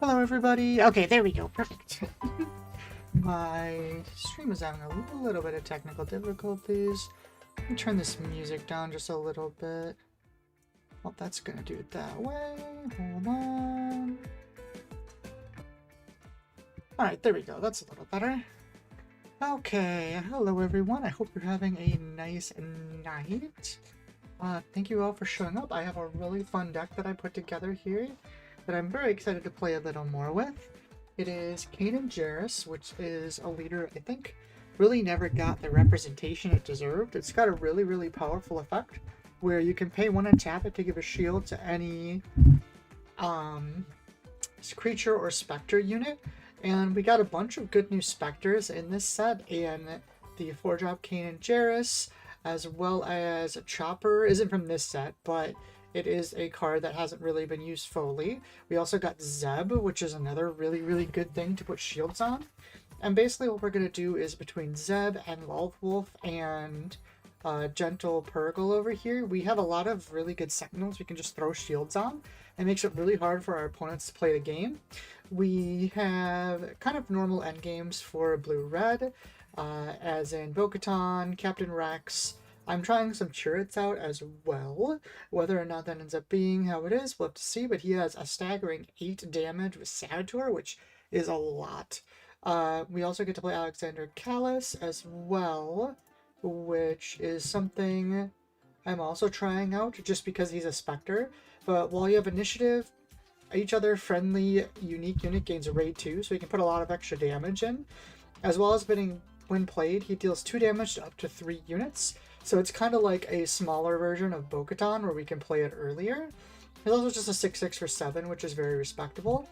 Hello everybody! Okay, there we go. Perfect. My stream is having a little bit of technical difficulties. Let me turn this music down just a little bit. Well, that's gonna do it that way. Hold on. Alright, there we go. That's a little better. Okay, hello everyone. I hope you're having a nice night. Thank you all for showing up. I have a really fun deck that I put together here that I'm very excited to play a little more with. It is Kanan Jarrus, which is a leader I think really never got the representation it deserved. It's got a really powerful effect where you can pay one and tap it to give a shield to any creature or specter unit. And we got a bunch of good new specters in this set, and the 4-drop Kanan Jarrus, as well as Chopper, isn't from this set, but it is a card that hasn't really been used fully. We also got Zeb, which is another really good thing to put shields on. And basically what we're going to do is between Zeb and Wolf and Gentle Purgle over here, we have a lot of really good Sentinels we can just throw shields on. It makes it really hard for our opponents to play the game. We have kind of normal endgames for Blue-Red, as in Bo-Katan, Captain Rex. I'm trying some turrets out as well. Whether or not that ends up being how it is, we'll have to see, but he has a staggering 8 damage with Saboteur, which is a lot. We also get to play Alexander Callis as well, which is something I'm also trying out just because he's a Spectre. But while you have initiative, each other friendly unique unit gains a raid 2, so he can put a lot of extra damage in. As well as when played, he deals 2 damage to up to 3 units. So it's kind of like a smaller version of Bo-Katan where we can play it earlier. It's also just a 6/6 for 7, which is very respectable.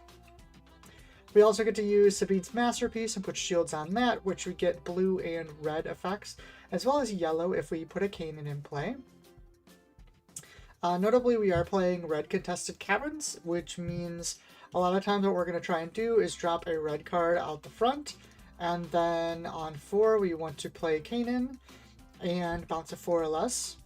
We also get to use Sabine's Masterpiece and put shields on that, which we get blue and red effects, as well as yellow if we put a Kanan in play. Notably, we are playing red contested caverns, which means a lot of times what we're going to try and do is drop a red card out the front, and then on 4 we want to play Kanan and bounce a 4 or less.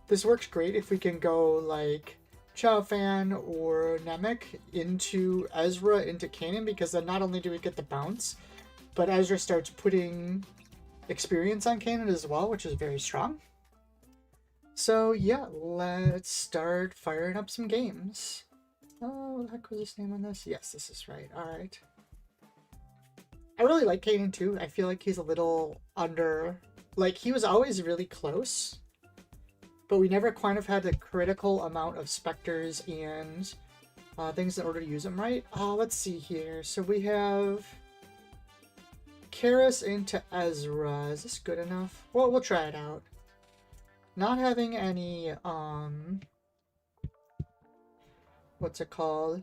This works great if we can go like Chow Fan or Namek into Ezra into Kanan, because then not only do we get the bounce, but Ezra starts putting experience on Kanan as well, which is very strong. So yeah, let's start firing up some games. Oh, what the heck was his name on this? Yes, this is right. Alright. I really like Kanan too. I feel like he's a little under... Like, he was always really close, but we never kind of had the critical amount of specters and things in order to use him right. Let's see here. So we have Karis into Ezra. Is this good enough? Well, we'll try it out. Not having any, what's it called?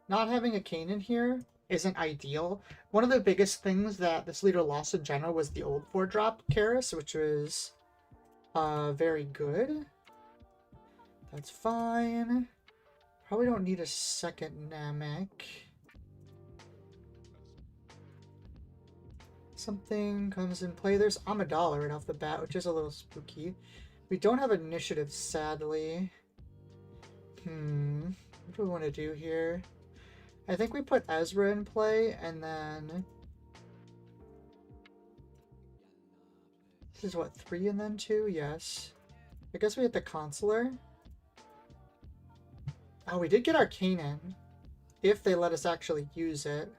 Not having a Kanan here isn't ideal. One of the biggest things that this leader lost in general was the old 4-drop Karis, which was very good. That's fine. Probably don't need a second Namek. Something comes in play. There's Amidala right off the bat, which is a little spooky. We don't have initiative, sadly. What do we want to do here? I think we put Ezra in play, and then... This is what, 3 and then 2? Yes. I guess we hit the Consular. Oh, we did get our Kanan, if they let us actually use it.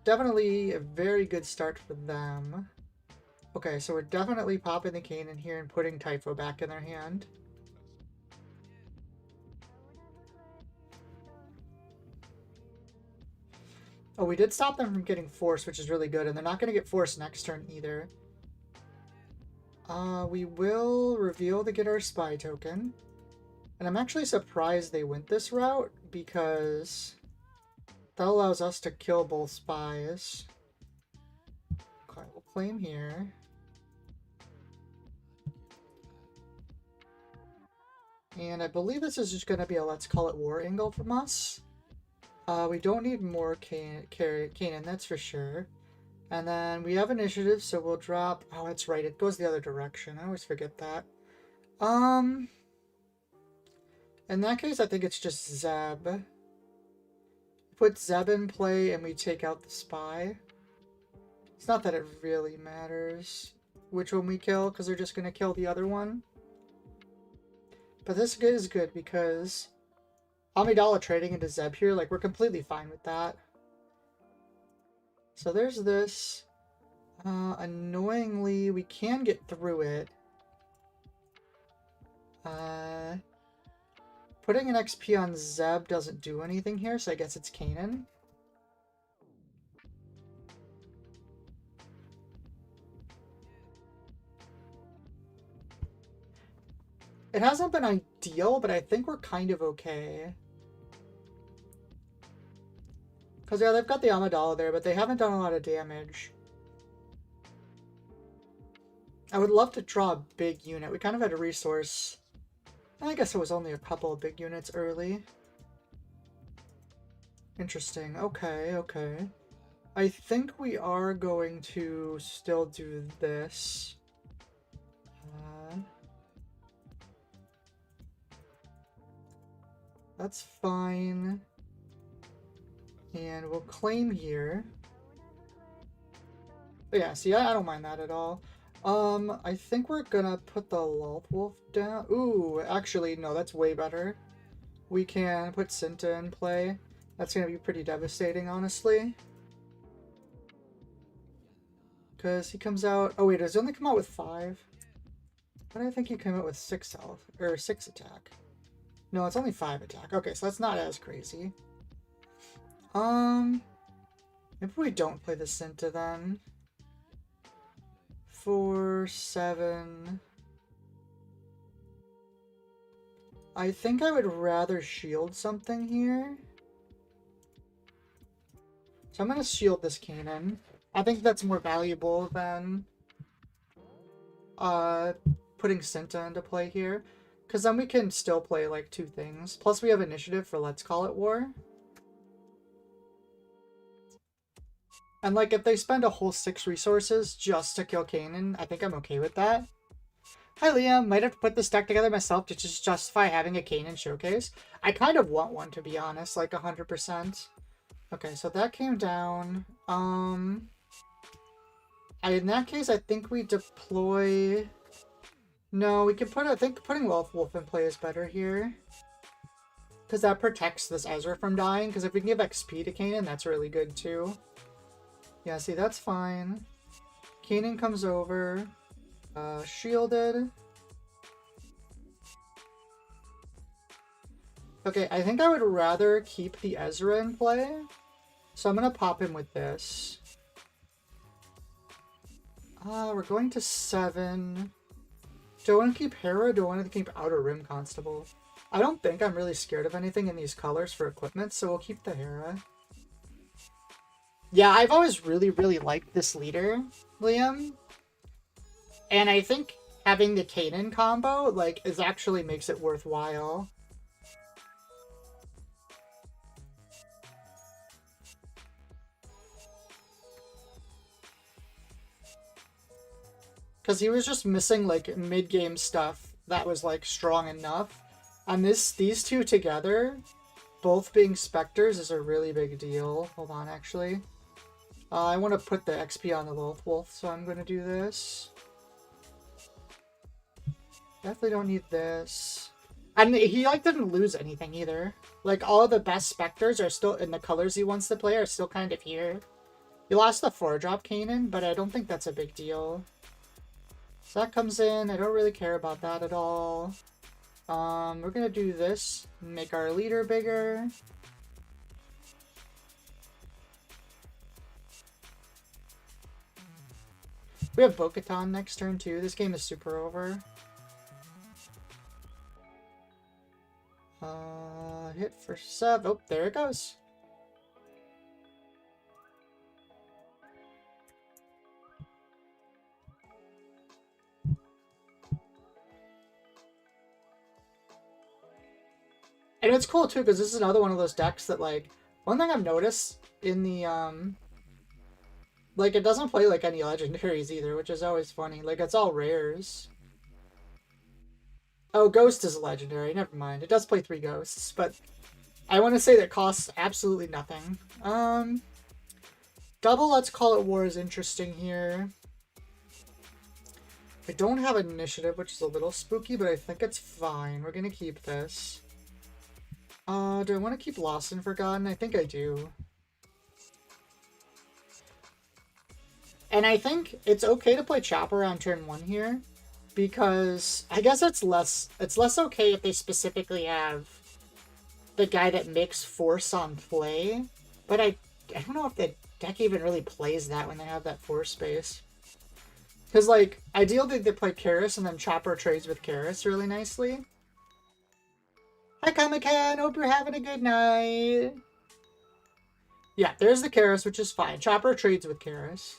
Definitely a very good start for them. Okay, so we're definitely popping the Kanan here and putting Typho back in their hand. Oh, we did stop them from getting Force, which is really good, and they're not going to get Force next turn either. We will reveal to get our Spy token. And I'm actually surprised they went this route, because that allows us to kill both spies. Okay, we'll claim here. And I believe this is just going to be a let's call it war angle from us. We don't need more Kanan, that's for sure. And then we have initiative, so we'll drop... Oh, that's right, it goes the other direction. I always forget that. In that case, I think it's just Zeb. Put Zeb in play and we take out the spy. It's not that it really matters which one we kill, because they're just going to kill the other one. But this is good because Amidala trading into Zeb here, like, we're completely fine with that. So there's this. Annoyingly, we can get through it. Putting an XP on Zeb doesn't do anything here, so I guess it's Kanan. It hasn't been ideal, but I think we're kind of okay. Because, yeah, they've got the Amidala there, but they haven't done a lot of damage. I would love to draw a big unit. We kind of had a resource. I guess it was only a couple of big units early. Interesting. Okay, okay. I think we are going to still do this. That's fine. And we'll claim here. But yeah, see, I don't mind that at all. I think we're gonna put the Wolf down. Ooh, actually, no, that's way better. We can put Cinta in play. That's gonna be pretty devastating, honestly. Because he comes out... Oh, wait, does he only come out with 5? But I think he came out with 6 health. Or 6 attack. No, it's only 5 attack. Okay, so that's not as crazy. Maybe we don't play the Cinta then. 4, 7... I think I would rather shield something here. So I'm going to shield this Kanan. I think that's more valuable than putting Cinta into play here. Because then we can still play like 2 things. Plus we have initiative for Let's Call It War. And like if they spend a whole 6 resources just to kill Kanan, I think I'm okay with that. Hi Liam, might have to put this deck together myself to just justify having a Kanan showcase. I kind of want one, to be honest, like 100%. Okay, so that came down. In that case, I think we deploy... No, we can put... I think putting Wolf in play is better here. Because that protects this Ezra from dying. Because if we can give XP to Kanan, that's really good too. Yeah, see, that's fine. Kanan comes over. Shielded. Okay, I think I would rather keep the Ezra in play. So I'm going to pop him with this. We're going to 7. Do I want to keep Hera or do I want to keep Outer Rim Constable? I don't think I'm really scared of anything in these colors for equipment, so we'll keep the Hera. Yeah, I've always really, really liked this leader, Liam. And I think having the Kanan combo, like, actually makes it worthwhile. Because he was just missing, like, mid-game stuff that was, like, strong enough. And these two together, both being Spectres, is a really big deal. Hold on, actually. I want to put the XP on the Wolf, so I'm going to do this. Definitely don't need this. And he, like, didn't lose anything either. Like, all the best Spectres are still, in the colors he wants to play, are still kind of here. He lost the 4-drop Kanan, but I don't think that's a big deal. So that comes in. I don't really care about that at all. We're gonna do this. Make our leader bigger. We have Bo-Katan next turn too. This game is super over. Hit for 7. Oh, there it goes. And it's cool too, because this is another one of those decks that, like, one thing I've noticed in the, like, it doesn't play, like, any legendaries either, which is always funny. Like, it's all rares. Oh, Ghost is legendary. Never mind. It does play 3 ghosts, but I want to say that costs absolutely nothing. Double Let's Call It War is interesting here. I don't have initiative, which is a little spooky, but I think it's fine. We're gonna keep this. Do I want to keep Lost and Forgotten? I think I do. And I think it's okay to play Chopper on turn 1 here, because I guess it's less okay if they specifically have the guy that makes force on play, but I don't know if the deck even really plays that when they have that force space. Because, like, ideally they play Karis and then Chopper trades with Karis really nicely. Hi, Kamakan! Hope you're having a good night! Yeah, there's the Karis, which is fine. Chopper trades with Karis.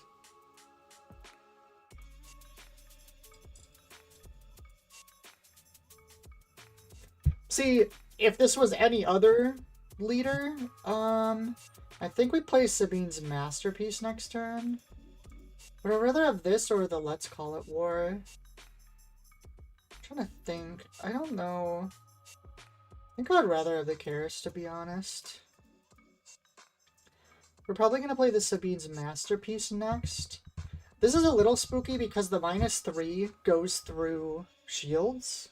See, if this was any other leader, I think we play Sabine's Masterpiece next turn. Would I rather have this or the Let's Call It War? I'm trying to think. I don't know. I think I'd rather have the Karis, to be honest. We're probably going to play the Sabine's Masterpiece next. This is a little spooky because the -3 goes through shields.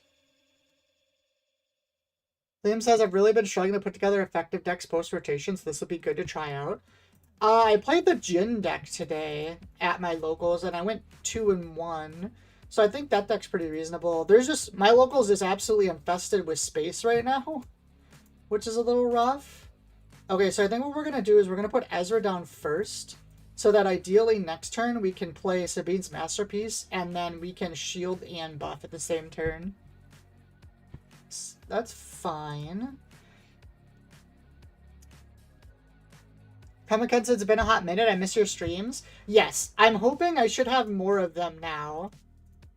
Liam says, I've really been struggling to put together effective decks post-rotation, so this will be good to try out. I played the Jin deck today at my locals, and I went 2-1. So I think that deck's pretty reasonable. There's just... My locals is absolutely infested with space right now, which is a little rough. Okay, so I think what we're going to do is we're going to put Ezra down first, so that ideally next turn we can play Sabine's Masterpiece, and then we can shield and buff at the same turn. That's fine. Pemaken says, it's been a hot minute. I miss your streams. Yes, I'm hoping I should have more of them now.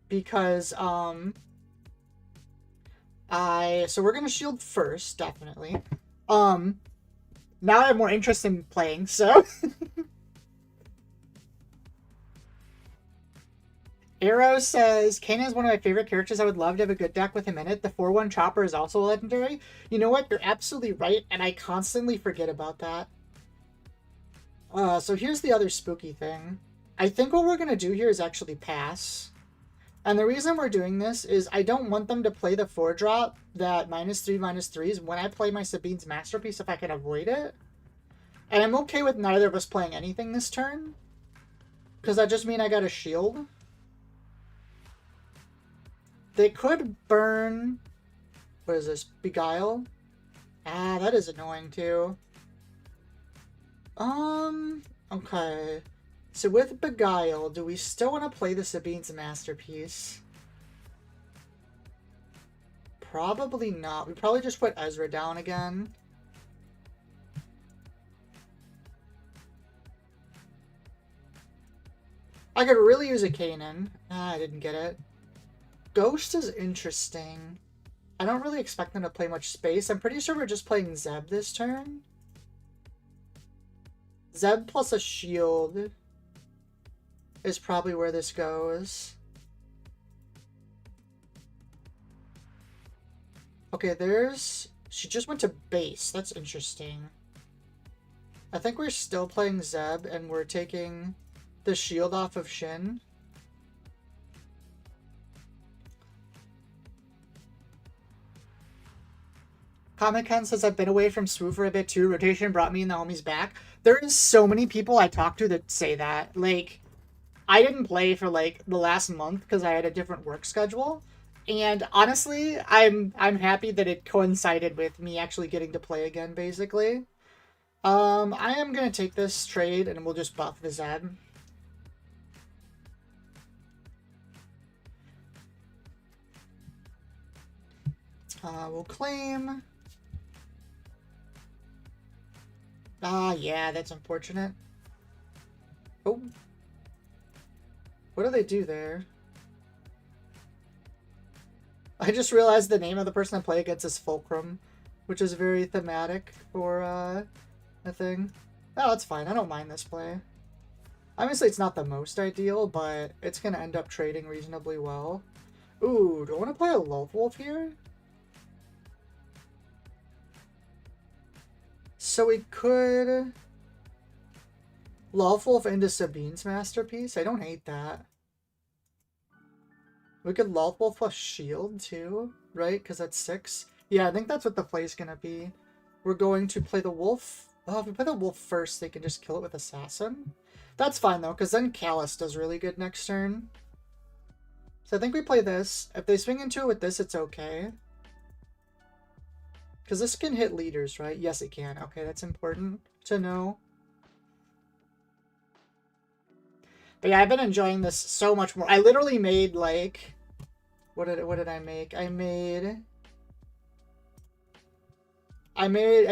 Because, so we're gonna shield first, definitely. Now I have more interest in playing, so. Arrow says, Kanan is one of my favorite characters. I would love to have a good deck with him in it. The 4-1 Chopper is also legendary. You know what? You're absolutely right, and I constantly forget about that. So here's the other spooky thing. I think what we're going to do here is actually pass. And the reason we're doing this is I don't want them to play the 4-drop that -3/-3s when I play my Sabine's Masterpiece if I can avoid it. And I'm okay with neither of us playing anything this turn. Because that just means I got a shield. They could burn... What is this? Beguile? Ah, that is annoying too. Okay. So with Beguile, do we still want to play the Sabine's Masterpiece? Probably not. We probably just put Ezra down again. I could really use a Kanan. Ah, I didn't get it. Ghost is interesting. I don't really expect them to play much space. I'm pretty sure we're just playing Zeb this turn. Zeb plus a shield is probably where this goes. Okay, there's... She just went to base. That's interesting. I think we're still playing Zeb, and we're taking the shield off of Shin. Comic-Con says, I've been away from Swoo for a bit too. Rotation brought me and the homies back. There is so many people I talk to that say that. Like, I didn't play for, like, the last month because I had a different work schedule. And honestly, I'm happy that it coincided with me actually getting to play again, basically. I am going to take this trade and we'll just buff the Zeb. We'll claim... Ah, yeah, that's unfortunate. Oh. What do they do there? I just realized the name of the person I play against is Fulcrum, which is very thematic for, a thing. Oh, that's fine. I don't mind this play. Obviously, it's not the most ideal, but it's going to end up trading reasonably well. Ooh, do I want to play a Love Wolf here? So we could Love Wolf into Sabine's Masterpiece. I don't hate that. We could Love Wolf plus Shield too, right? Because that's 6. Yeah, I think that's what the play's gonna be. We're going to play the Wolf. Oh, if we play the Wolf first, they can just kill it with Assassin. That's fine though, because then Callus does really good next turn. So I think we play this. If they swing into it with this, it's okay. Because this can hit leaders, right? Yes, it can. Okay, that's important to know. But yeah, I've been enjoying this so much more. I literally made like... What did I make? I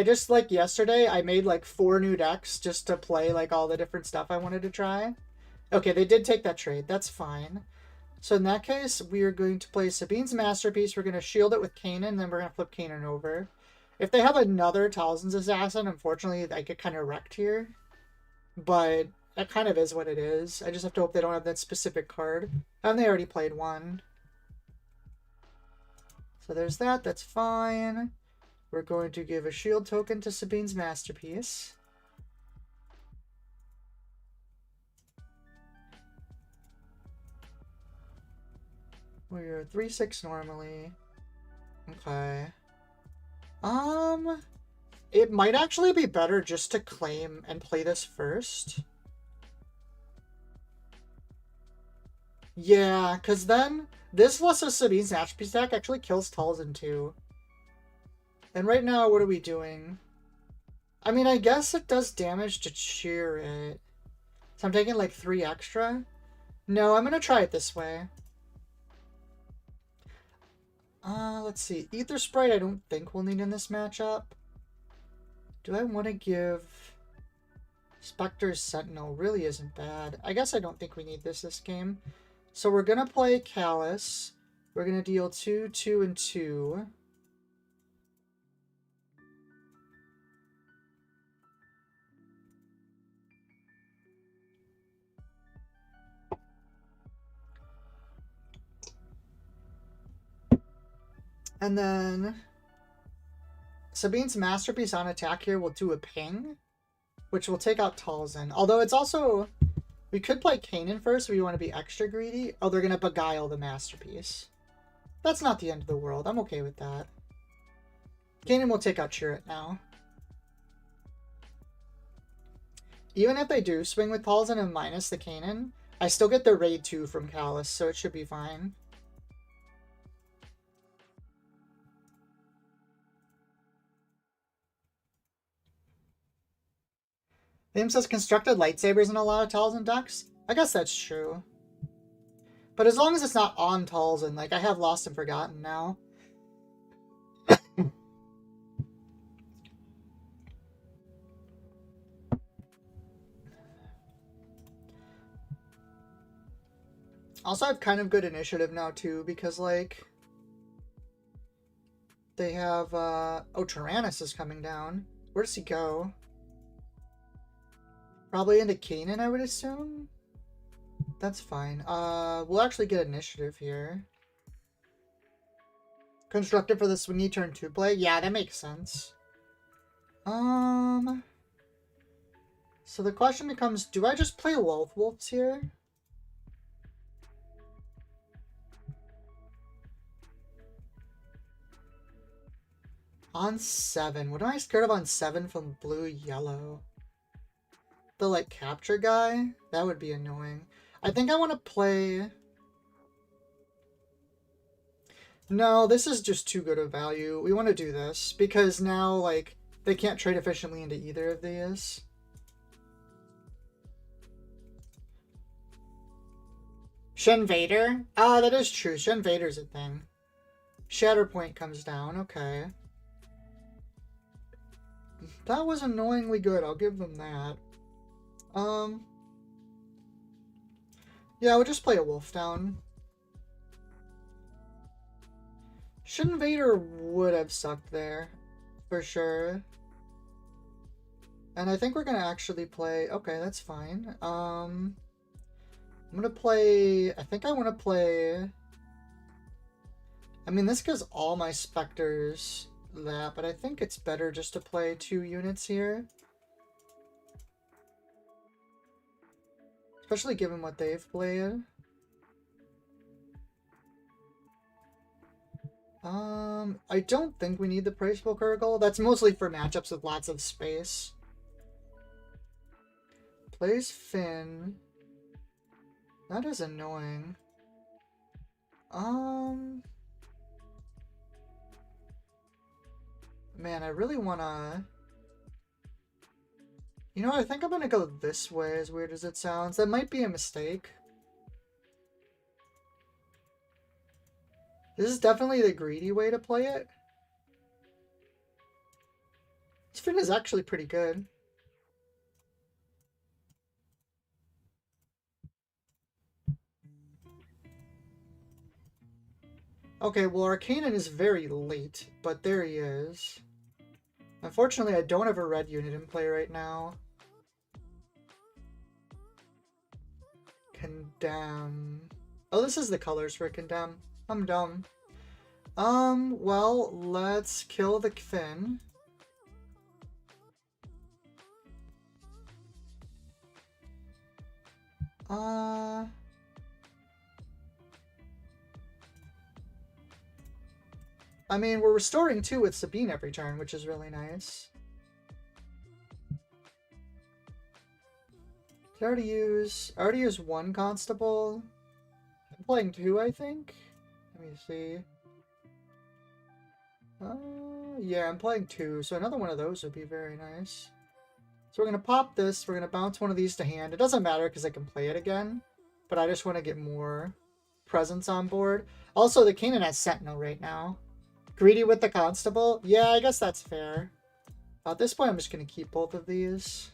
just like yesterday, I made like 4 new decks just to play like all the different stuff I wanted to try. Okay, they did take that trade. That's fine. So in that case, we are going to play Sabine's Masterpiece. We're going to shield it with Kanan, then we're going to flip Kanan over. If they have another Talzin's Assassin, unfortunately, I get kind of wrecked here. But that kind of is what it is. I just have to hope they don't have that specific card. And they already played one. So there's that. That's fine. We're going to give a shield token to Sabine's Masterpiece. We're 3/6 normally. Okay. It might actually be better just to claim and play this first. Yeah, because then this plus a Sabine's Masterpiece deck actually kills Talzin too. And right now, what are we doing? I mean, I guess it does damage to cheer it. So I'm taking like 3 extra. No, I'm going to try it this way. Let's see. Ether Sprite I don't think we'll need in this matchup. Do I want to give... Spectre's Sentinel really isn't bad. I guess I don't think we need this game. So we're going to play Callus. We're going to deal 2, 2, and 2. And then Sabine's Masterpiece on attack here will do a ping, which will take out Talzin. Although it's also... We could play Kanan first if we want to be extra greedy. Oh, they're going to Beguile the Masterpiece. That's not the end of the world. I'm okay with that. Kanan will take out Chirrut now. Even if they do swing with Talzin and minus the Kanan, I still get the Raid 2 from Callus, so it should be fine. Liam says constructed lightsabers in a lot of Talzin decks. I guess that's true. But as long as it's not on Talzin, like I have Lost and Forgotten now. Also, I have kind of good initiative now too, because like they have oh, Tyrannus is coming down. Where does he go? Probably into Kanan, I would assume. That's fine. We'll actually get initiative here. Constructed for the swingy turn 2 play? Yeah, that makes sense. So the question becomes, do I just play Love Wolves here? On 7. What am I scared of on 7 from blue yellow? The like capture guy? That would be annoying. I think I want to play... No, this is just too good of value. We want to do this because now like they can't trade efficiently into either of these. Shen Vader? Ah, that is true. Shen Vader's a thing. Shatterpoint comes down. Okay. That was annoyingly good. I'll give them that. Yeah, we'll just play a Wolf down. Shen Vader would have sucked there, for sure. And I think we're gonna actually play... Okay, that's fine. I'm gonna play... I think I want to play... I mean, this gives all my specters that, but I think it's better just to play 2 units here. Especially given what they've played. I don't think we need the Praiseful Gurgle. That's mostly for matchups with lots of space. Plays Finn. That is annoying. Man, I really wanna... You know, I think I'm gonna go this way, as weird as it sounds. That might be a mistake. This is definitely the greedy way to play it. This Finn is actually pretty good. Okay, well, our Kanan is very late, but there he is. Unfortunately, I don't have a red unit in play right now. Condemn. Oh, this is the colors for Condemn. I'm dumb. Well, let's kill the Finn. I mean, we're restoring 2 with Sabine every turn, which is really nice. I already use 1 constable. I'm playing 2, I think. Let me see. Yeah, I'm playing 2, so another one of those would be very nice. So we're going to pop this. We're going to bounce one of these to hand. It doesn't matter because I can play it again, but I just want to get more presence on board. Also, the Kanan has Sentinel right now. Greedy with the constable? Yeah, I guess that's fair. At this point, I'm just going to keep both of these.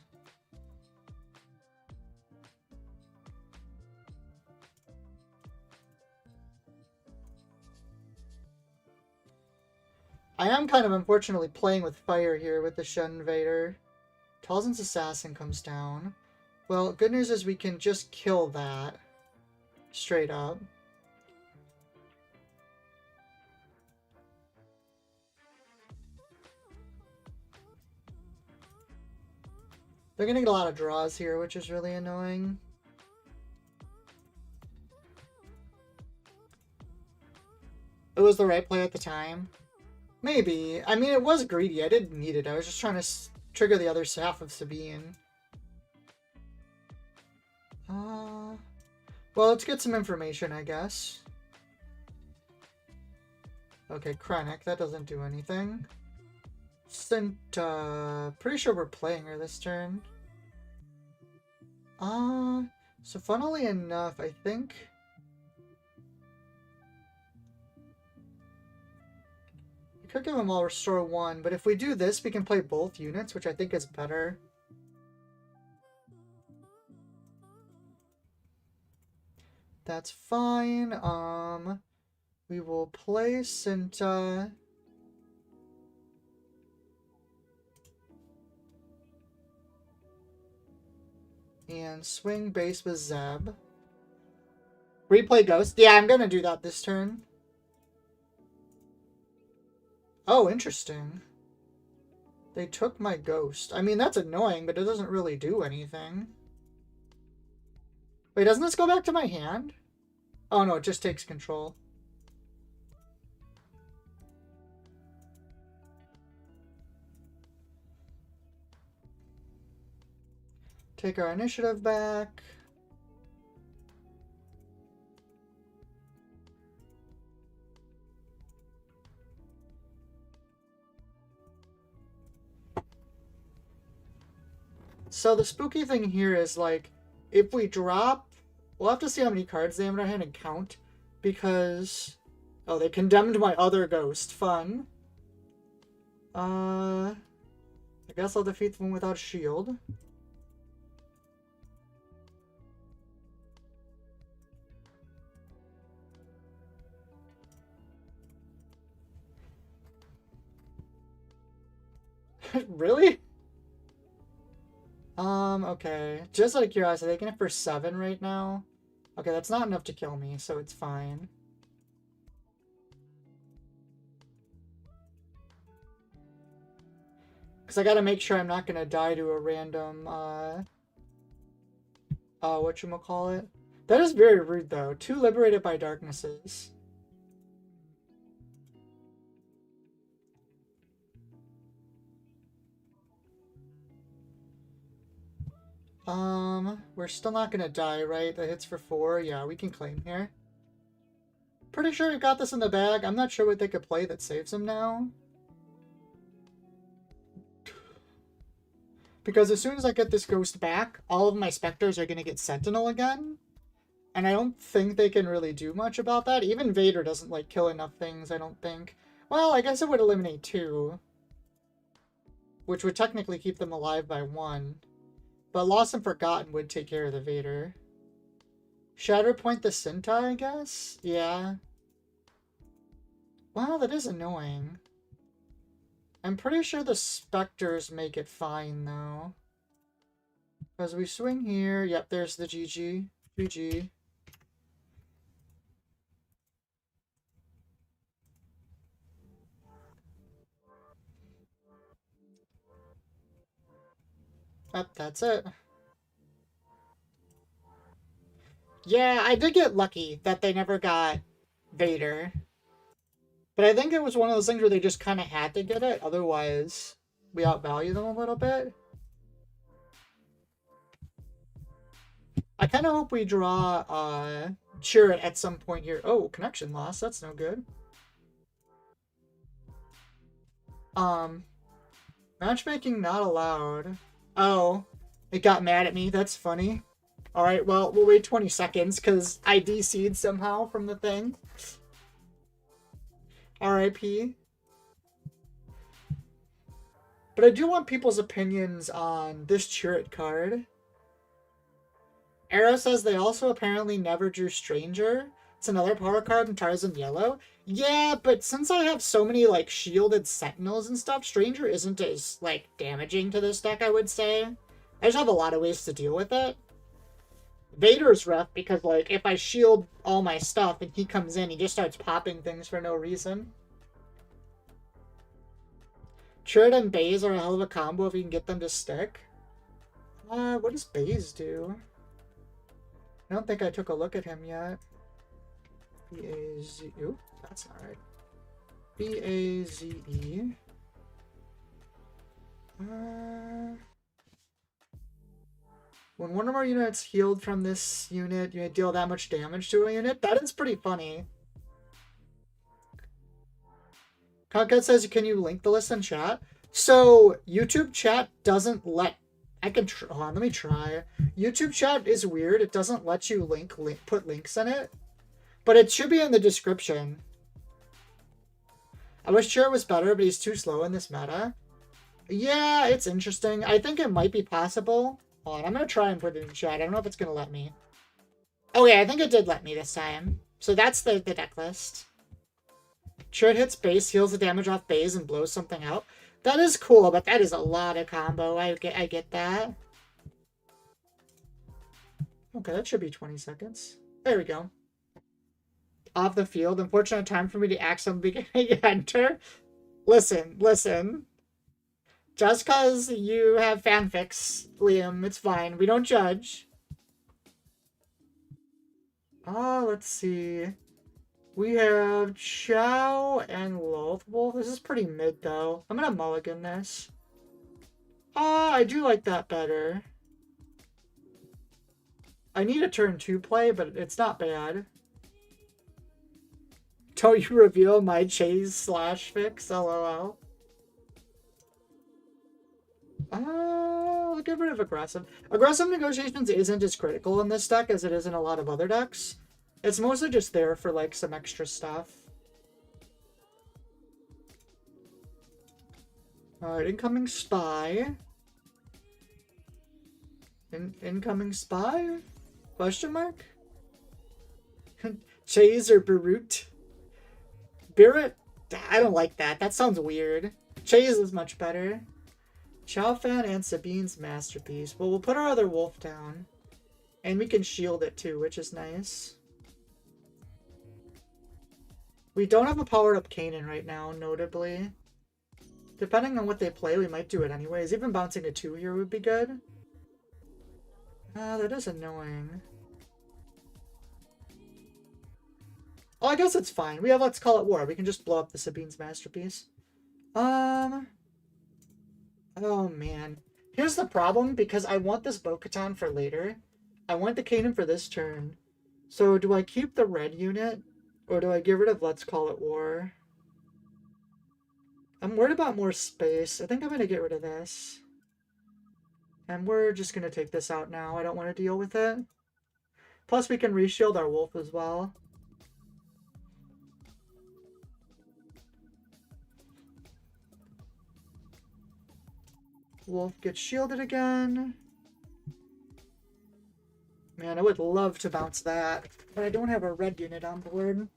I am kind of unfortunately playing with fire here with the Shen Invader. Talzin's Assassin comes down. Well, good news is we can just kill that. Straight up. They're going to get a lot of draws here, which is really annoying. It was the right play at the time. Maybe. I mean, it was greedy. I didn't need it. I was just trying to trigger the other half of Sabine. Well, let's get some information, I guess. Okay, Krennic. That doesn't do anything. Pretty sure we're playing her this turn. So funnily enough, I think... We could give them all restore 1, but if we do this, we can play both units, which I think is better. That's fine. We will play Cinta... And swing base with Zeb. Replay Ghost. Yeah, I'm gonna do that this turn. Oh, interesting. They took my Ghost. I mean, that's annoying, but it doesn't really do anything. Wait, doesn't this go back to my hand? Oh no, it just takes control. Take our initiative back. So the spooky thing here is, like, if we drop, we'll have to see how many cards they have in our hand and count, because... Oh, they condemned my other ghost. Fun. I guess I'll defeat them without shield. Really? Okay. Just out of curiosity, they can hit for 7 right now. Okay, that's not enough to kill me, so it's fine. Because I gotta make sure I'm not gonna die to a random, whatchamacallit. That is very rude, though. 2 liberated by darknesses. We're still not gonna die, right? The hits for 4. Yeah, we can claim here. Pretty sure we got this in the bag. I'm not sure what they could play that saves him now. Because as soon as I get this ghost back, all of my specters are gonna get Sentinel again. And I don't think they can really do much about that. Even Vader doesn't, like, kill enough things, I don't think. Well, I guess it would eliminate 2. Which would technically keep them alive by 1. But Lost and Forgotten would take care of the Vader. Shatterpoint the Sentai, I guess? Yeah. Wow, that is annoying. I'm pretty sure the Spectres make it fine, though. Because we swing here. Yep, there's the GG. GG. Yep, that's it. Yeah, I did get lucky that they never got Vader. But I think it was one of those things where they just kind of had to get it. Otherwise, we outvalue them a little bit. I kind of hope we draw Chirrut at some point here. Oh, connection loss. That's no good. Matchmaking not allowed. Oh, it got mad at me. That's funny. Alright, well, we'll wait 20 seconds because I DC'd somehow from the thing. RIP. But I do want people's opinions on this Chirrut card. Arrow says they also apparently never drew Stranger. It's another power card in Tarzan Yellow. Yeah, but since I have so many, like, shielded Sentinels and stuff, Stranger isn't as, like, damaging to this deck, I would say. I just have a lot of ways to deal with it. Vader's rough because, like, if I shield all my stuff and he comes in, he just starts popping things for no reason. Chirrut and Baze are a hell of a combo if you can get them to stick. What does Baze do? I don't think I took a look at him yet. B-A-Z... Ooh, that's not right. B-A-Z-E. When one of our units healed from this unit, you may deal that much damage to a unit. That is pretty funny. Concat says, can you link the list in chat? So, YouTube chat doesn't let... I can try... Hold on, let me try. YouTube chat is weird. It doesn't let you put links in it. But it should be in the description. I wish Chirrut was better, but he's too slow in this meta. Yeah, it's interesting. I think it might be possible. Hold on, I'm going to try and put it in chat. I don't know if it's going to let me. Oh yeah, I think it did let me this time. So that's the deck list. Chirrut hits base, heals the damage off base, and blows something out. That is cool, but that is a lot of combo. I get that. Okay, that should be 20 seconds. There we go. Off the field. Unfortunate time for me to accidentally enter. Listen. Just because you have fanfics, Liam, it's fine. We don't judge. Let's see. We have Chow and Loathwolf. This is pretty mid, though. I'm gonna mulligan this. I do like that better. I need a turn 2 play, but it's not bad. Don't you reveal my Chase / fix? LOL. I'll get rid of Aggressive. Aggressive Negotiations isn't as critical in this deck as it is in a lot of other decks. It's mostly just there for, like, some extra stuff. Alright, incoming spy. Incoming spy? Question mark? Chase or Barut? Barrett? I don't like that. That sounds weird. Chase is much better. Chowfan and Sabine's Masterpiece. Well, we'll put our other wolf down. And we can shield it too, which is nice. We don't have a powered up Kanan right now, notably. Depending on what they play, we might do it anyways. Even bouncing a 2 here would be good. That is annoying. Oh, I guess it's fine. We have Let's Call It War. We can just blow up the Sabine's Masterpiece. Oh man. Here's the problem, because I want this Bo-Katan for later. I want the Kanan for this turn. So do I keep the red unit? Or do I get rid of Let's Call It War? I'm worried about more space. I think I'm going to get rid of this. And we're just going to take this out now. I don't want to deal with it. Plus we can reshield our wolf as well. Wolf gets shielded again. Man, I would love to bounce that, but I don't have a red unit on board.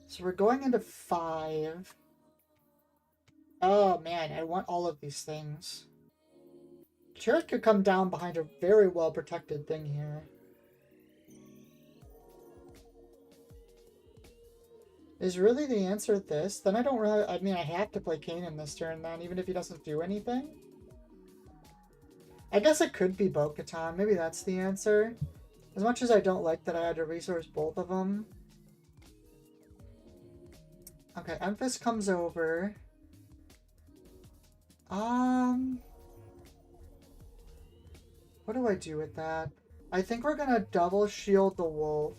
So we're going into 5. Oh man, I want all of these things. Chariot could come down behind a very well protected thing here. Is really the answer this? Then I don't really... I mean, I have to play Kanan this turn then, even if he doesn't do anything. I guess it could be Bo-Katan. Maybe that's the answer. As much as I don't like that I had to resource both of them. Okay, Emphas comes over. What do I do with that? I think we're gonna double shield the wolf.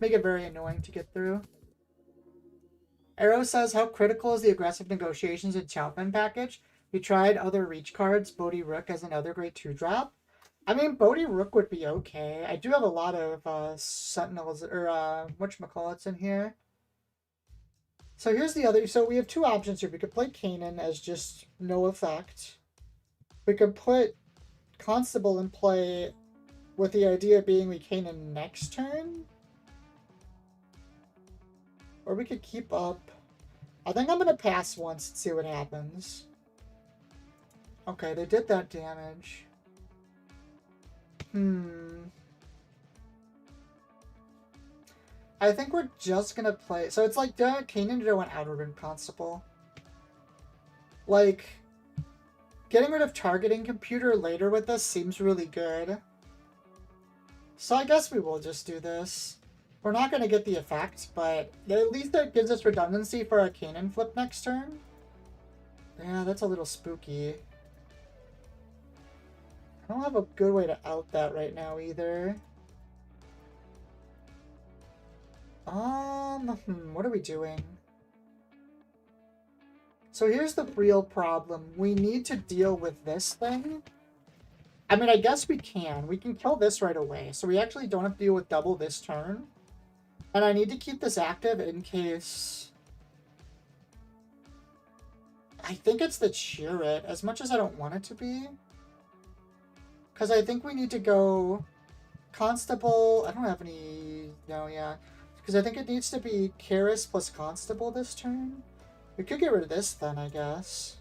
Make it very annoying to get through. Arrow says, how critical is the aggressive negotiations in Chaofen package? We tried other reach cards, Bodhi Rook as another great 2-drop. I mean, Bodhi Rook would be okay. I do have a lot of Sentinels, or whatchamacallits in here. So here's the other, so we have 2 options here. We could play Kanan as just no effect. We could put Constable in play with the idea being we Kanan next turn. Or we could keep up. I think I'm going to pass once and see what happens. Okay, they did that damage. I think we're just going to play... So it's like, Kanan do an Outer Rim Constable. Like, getting rid of targeting computer later with this seems really good. So I guess we will just do this. We're not going to get the effect, but at least it gives us redundancy for a Kanan flip next turn. Yeah, that's a little spooky. I don't have a good way to out that right now either. What are we doing? So here's the real problem. We need to deal with this thing. I mean, I guess we can. We can kill this right away. So we actually don't have to deal with double this turn. And I need to keep this active in case... I think it's the Chariot, as much as I don't want it to be. Because I think we need to go Constable... I don't have any... No, yeah. Because I think it needs to be Karis plus Constable this turn. We could get rid of this then, I guess.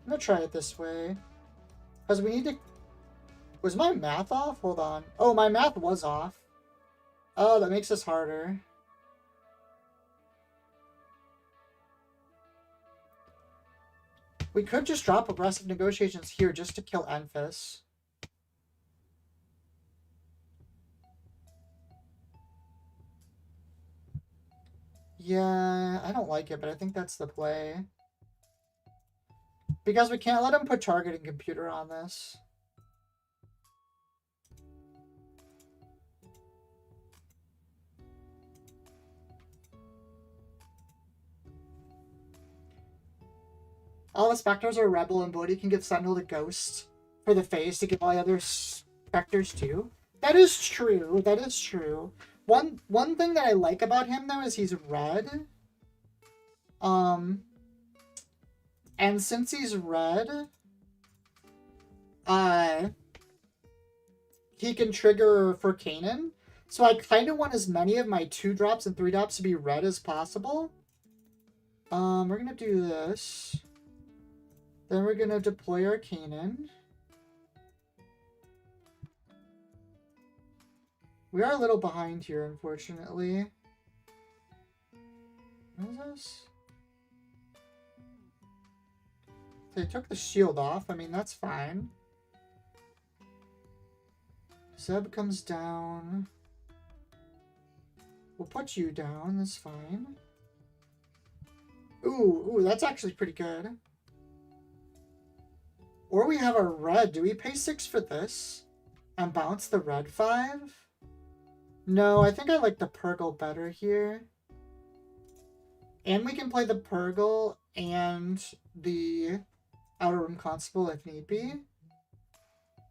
I'm going to try it this way. Because we need to... Was my math off? Hold on. Oh, my math was off. Oh, that makes this harder. We could just drop aggressive negotiations here just to kill Emphas. Yeah, I don't like it, but I think that's the play. Because we can't let him put targeting computer on this. All the Spectres are Rebel, and Bodhi can give Sentinel to Ghost for the face to give all the other Spectres too. That is true. That is true. One thing that I like about him, though, is he's red. And since he's red, he can trigger for Kanan. So I kind of want as many of my 2-drops and 3-drops to be red as possible. We're going to do this. Then we're going to deploy our Kanan. We are a little behind here, unfortunately. What is this? They took the shield off. I mean, that's fine. Zeb comes down. We'll put you down. That's fine. Ooh, that's actually pretty good. Or we have a red. Do we pay 6 for this? And bounce the red 5? No, I think I like the Purgle better here. And we can play the Purgle and the Outer Room Constable if need be.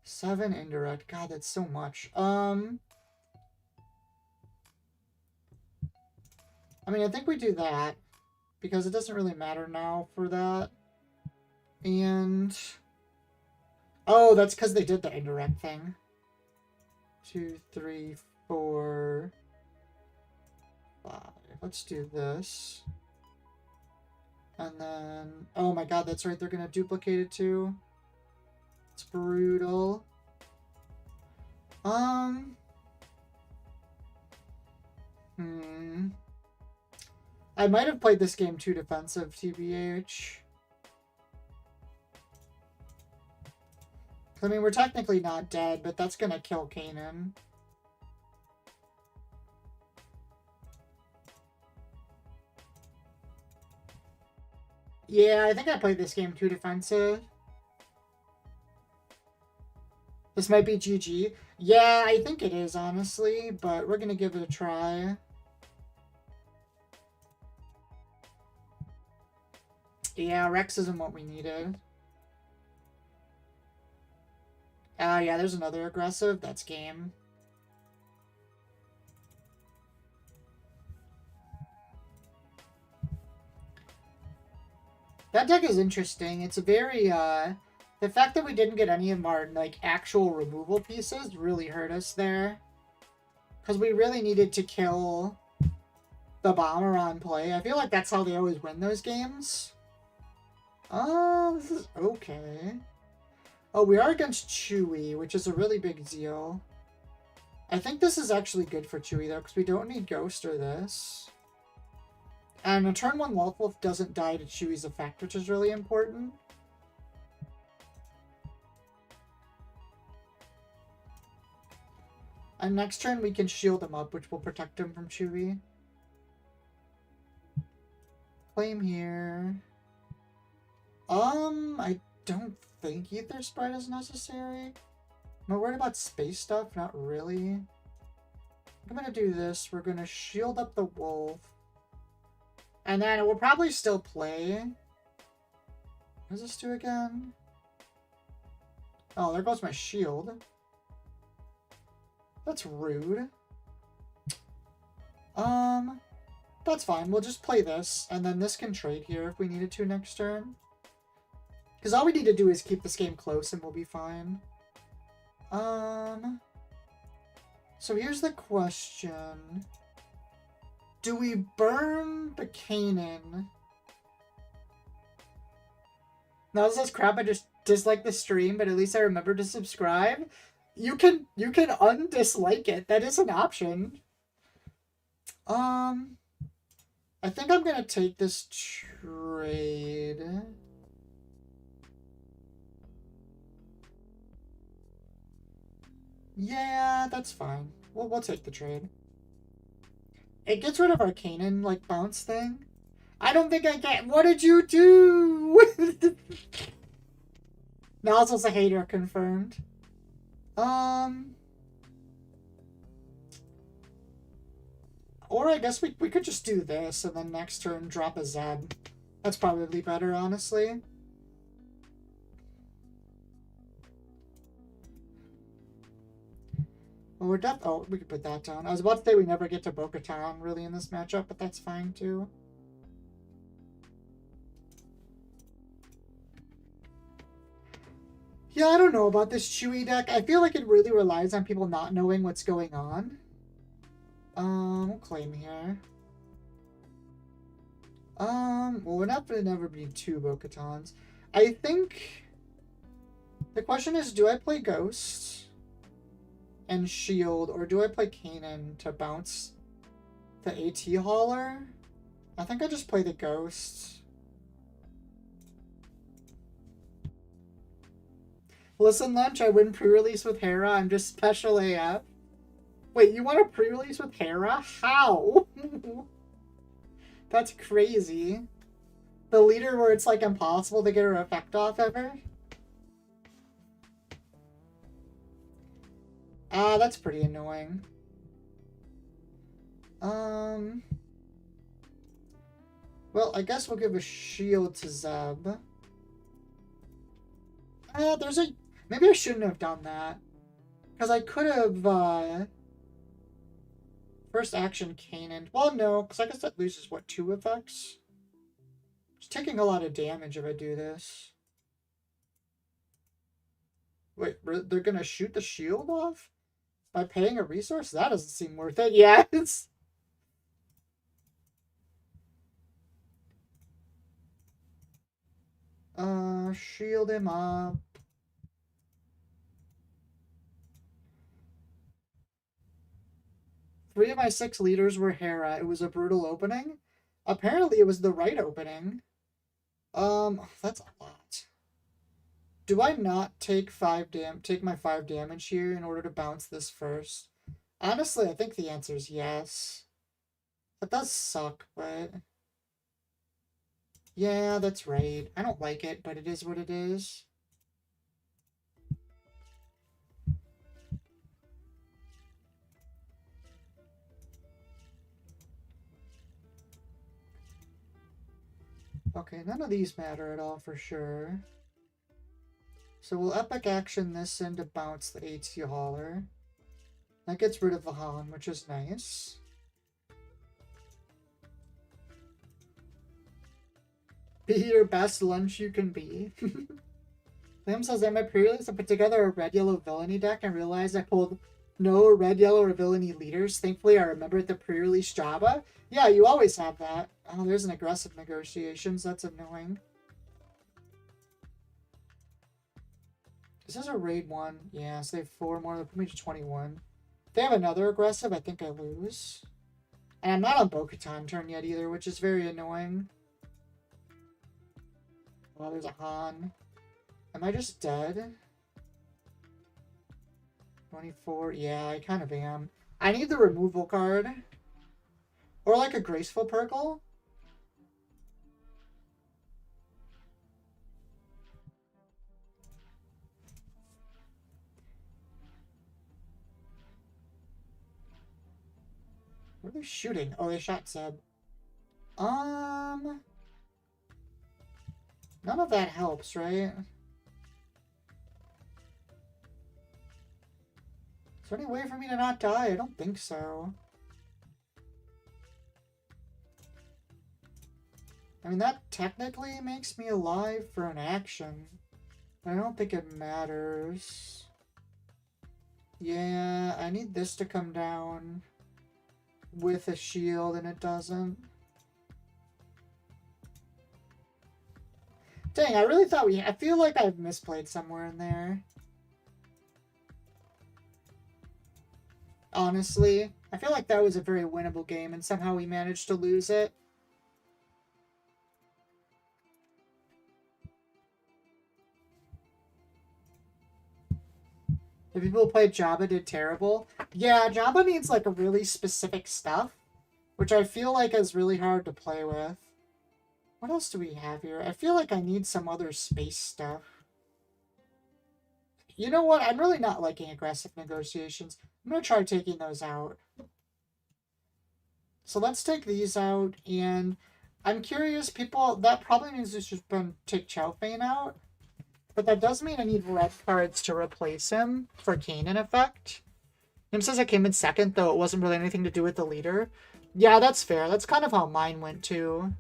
7 indirect. God, that's so much. I mean, I think we do that. Because it doesn't really matter now for that. And... oh, that's because they did the indirect thing. 2, 3, 4, 5. Let's do this. And then... oh my god, that's right. They're going to duplicate it too. It's brutal. I might have played this game too defensive, TBH. I mean, we're technically not dead, but that's gonna kill Kanan. Yeah, I think I played this game too defensive. This might be GG. Yeah, I think it is, honestly, but we're gonna give it a try. Yeah, Rex isn't what we needed. Yeah, there's another aggressive. That's game. That deck is interesting. It's a very, the fact that we didn't get any of our, like, actual removal pieces really hurt us there. Because we really needed to kill the bomber on play. I feel like that's how they always win those games. Oh, this is okay. Oh, we are against Chewy, which is a really big deal. I think this is actually good for Chewy, though, because we don't need Ghost or this. And a turn 1 Wolf doesn't die to Chewy's effect, which is really important. And next turn we can shield him up, which will protect him from Chewy. Claim here. I don't think Ether Spread is necessary. Am I worried about space stuff? Not really. I'm gonna do this. We're gonna shield up the wolf. And then it will probably still play. What does this do again? Oh, there goes my shield. That's rude. That's fine. We'll just play this, and then this can trade here if we needed to next turn. Because all we need to do is keep this game close and we'll be fine. So here's the question. Do we burn the Kanan? Now this is crap, I just dislike the stream, but at least I remember to subscribe. You can undislike it. That is an option. I think I'm gonna take this trade. Yeah, that's fine. We'll take the trade. It gets rid of our Kanan, like, bounce thing. I don't think I can. What did you do? Nozzle's a hater, confirmed. Or I guess we could just do this, and then next turn drop a Zeb. That's probably better, honestly. Well, we're oh, we could put that down. I was about to say we never get to Bo-Katan really in this matchup, but that's fine too. Yeah, I don't know about this Chewy deck. I feel like it really relies on people not knowing what's going on. We'll claim here. Well, we're not gonna never be 2 Bo-Katans. I think the question is, do I play Ghost? and shield, or do I play Kanan to bounce the AT hauler? I think I just play the ghost. Listen, Lunch, I win pre-release with Hera. I'm just special AF. Wait, you want a pre-release with Hera? How? That's crazy. The leader where it's like impossible to get her effect off ever? Ah, that's pretty annoying. Well, I guess we'll give a shield to Zeb. There's a... Maybe I shouldn't have done that. Because I could have, First action Kanan. Well, no, because I guess that loses, what, 2 effects? It's taking a lot of damage if I do this. Wait, they're gonna shoot the shield off? By paying a resource? That doesn't seem worth it. Yes! Shield him up. Three of my 6 leaders were Hera. It was a brutal opening. Apparently it was the right opening. That's a lot. Do I not take my 5 damage here in order to bounce this first? Honestly, I think the answer is yes. That does suck, but... Yeah, that's right. I don't like it, but it is what it is. Okay, none of these matter at all for sure. So we'll epic action this in to bounce the AT hauler. That gets rid of the Han, which is nice. Be your best lunch you can be. Liam says, I'm a pre-release. I put together a red-yellow villainy deck and realized I pulled no red, yellow, or villainy leaders. Thankfully, I remembered the pre-release Jabba. Yeah, you always have that. Oh, there's an aggressive negotiations. That's annoying. This is a raid 1. Yeah, so they have 4 more. They'll put me to 21. If they have another aggressive, I think I lose. And I'm not on Bo-Katan turn yet either, which is very annoying. Oh, there's a Han. Am I just dead? 24. Yeah, I kind of am. I need the removal card. Or like a Graceful Perkle. What are they shooting? Oh, they shot Zeb. None of that helps, right? Is there any way for me to not die? I don't think so. I mean, that technically makes me alive for an action. But I don't think it matters. Yeah, I need this to come down with a shield, and it doesn't. Dang, I really thought I feel like I've misplayed somewhere in there. Honestly, I feel like that was a very winnable game, and somehow we managed to lose it. The people who played Jabba did terrible. Yeah, Jabba needs like a really specific stuff, which I feel like is really hard to play with. What else do we have here? I feel like I need some other space stuff. You know what? I'm really not liking aggressive negotiations. I'm going to try taking those out. So let's take these out, and I'm curious, people, that probably means we should take Chow Fein out. But that does mean I need red cards to replace him for Kanan effect. Him says I came in second, though it wasn't really anything to do with the leader. Yeah, that's fair. That's kind of how mine went, too.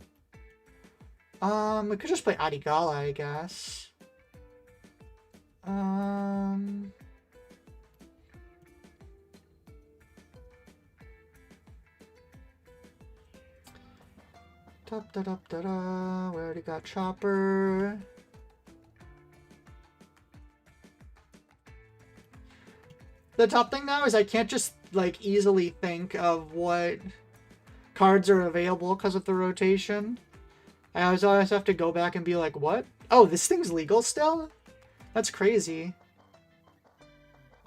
We could just play Adigala, I guess. Da-da-da-da-da. We already got Chopper. The top thing now is I can't just, like, easily think of what cards are available because of the rotation. I always have to go back and be like, what? Oh, this thing's legal still? That's crazy.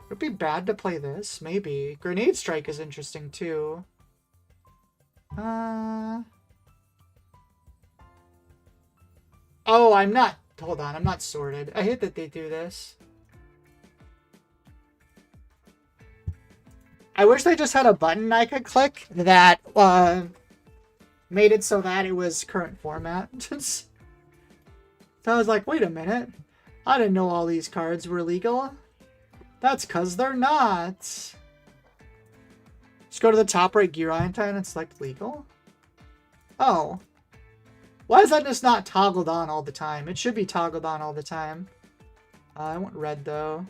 Would it be bad to play this? Maybe. Grenade Strike is interesting, too. Oh, I'm not... Hold on, I'm not sorted. I hate that they do this. I wish they just had a button I could click that made it so that it was current format. So I was like, wait a minute. I didn't know all these cards were legal. That's because they're not. Just go to the top right gear icon and select legal. Oh. Why is that just not toggled on all the time? It should be toggled on all the time. I want red though.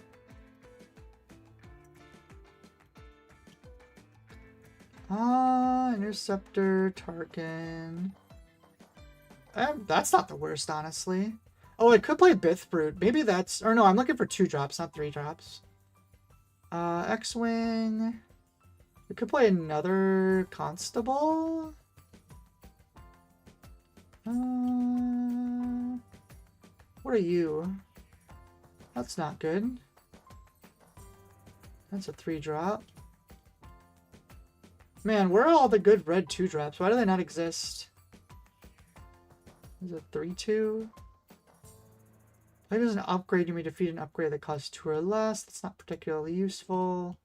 Interceptor, Tarkin. That's not the worst, honestly. Oh, I could play Bithbrute. Maybe that's... Or no, I'm looking for 2 drops, not 3 drops. X-Wing. We could play another Constable. What are you? That's not good. That's a 3 drop. Man, where are all the good red 2 drops? Why do they not exist? Is it 3-2? Why does an upgrade you may defeat an upgrade that costs 2 or less? That's not particularly useful.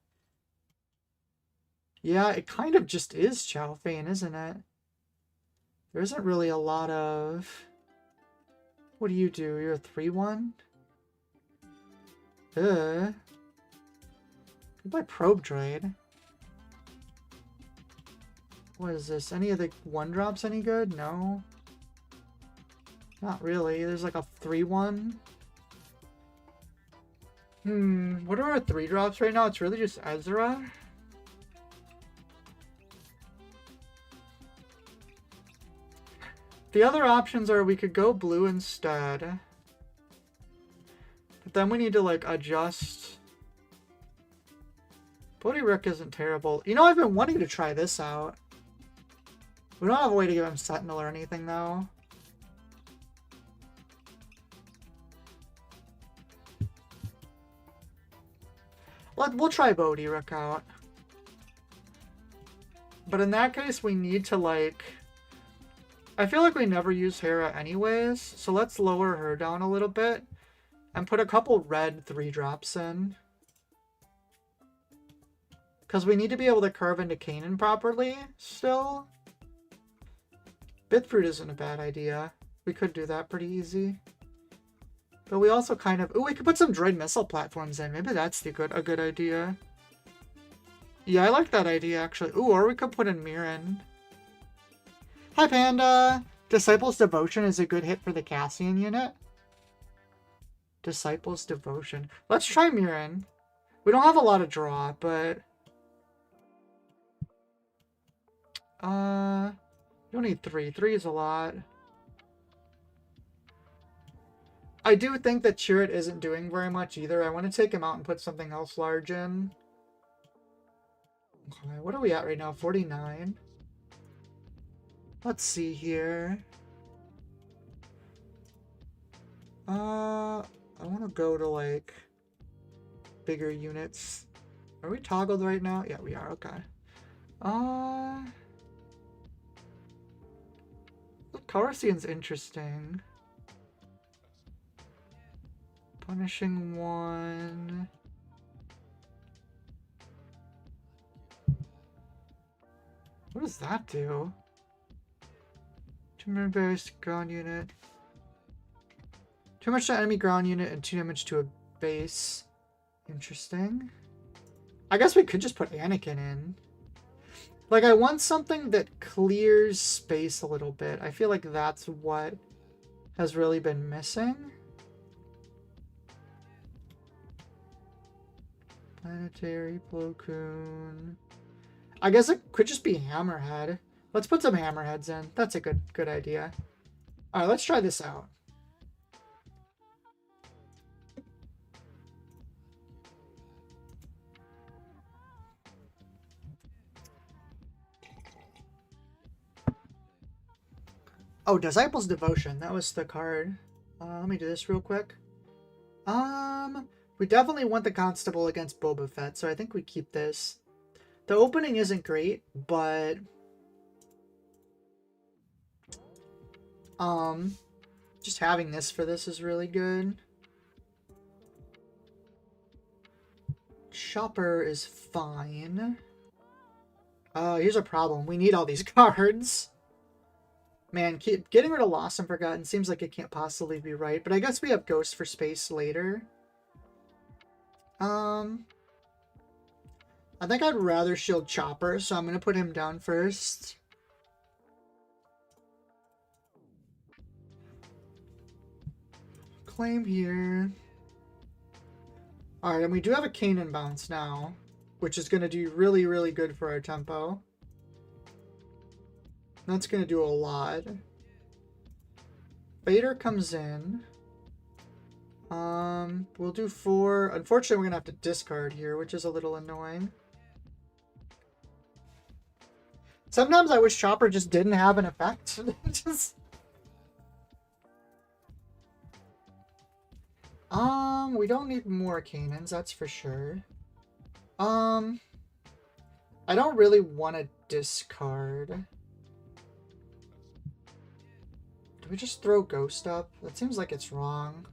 Yeah, it kind of just is Chow Fein, isn't it? There isn't really a lot of... What do? You're a 3-1? Goodbye, Probe Droid. What is this? Any of the 1-drops any good? No. Not really. There's like a 3-1. What are our 3-drops right now? It's really just Ezra. The other options are we could go blue instead. But then we need to like adjust. Bodhi Rick isn't terrible. You know, I've been wanting to try this out. We don't have a way to give him Sentinel or anything, though. We'll try Bodhi Rick out. But in that case, we need to, like... I feel like we never use Hera anyways, so let's lower her down a little bit. And put a couple red 3-drops in. Because we need to be able to curve into Kanan properly, still. Bithbrute isn't a bad idea. We could do that pretty easy. But we also kind of... Ooh, we could put some droid missile platforms in. Maybe that's a good idea. Yeah, I like that idea, actually. Ooh, or we could put in Mirren. Hi, Panda! Disciples Devotion is a good hit for the Cassian unit. Disciples Devotion. Let's try Mirren. We don't have a lot of draw, but... You don't need 3. 3 is a lot. I do think that Chirrut isn't doing very much either. I want to take him out and put something else large in. Okay, what are we at right now? 49? Let's see here. I want to go to, like, bigger units. Are we toggled right now? Yeah, we are. Okay. Coruscant's interesting. Punishing 1. What does that do? 2 base ground unit. Too much to enemy ground unit and 2 damage to a base. Interesting. I guess we could just put Anakin in. Like, I want something that clears space a little bit. I feel like that's what has really been missing. Planetary, Plo Koon. I guess it could just be Hammerhead. Let's put some Hammerheads in. That's a good idea. Alright, let's try this out. Oh, Disciple's Devotion. That was the card. Let me do this real quick. We definitely want the Constable against Boba Fett, so I think we keep this. The opening isn't great, but just having this for this is really good. Chopper is fine. Here's a problem. We need all these cards. Man, getting rid of Lost and Forgotten seems like it can't possibly be right, but I guess we have Ghost for space later. I think I'd rather shield Chopper, so I'm going to put him down first. Claim here. Alright, and we do have a Kanan bounce now, which is going to do really, really good for our tempo. That's going to do a lot. Vader comes in. We'll do 4. Unfortunately, we're going to have to discard here, which is a little annoying. Sometimes I wish Chopper just didn't have an effect. We don't need more Kanans, that's for sure. I don't really want to discard. Do we just throw Ghost up? That seems like it's wrong.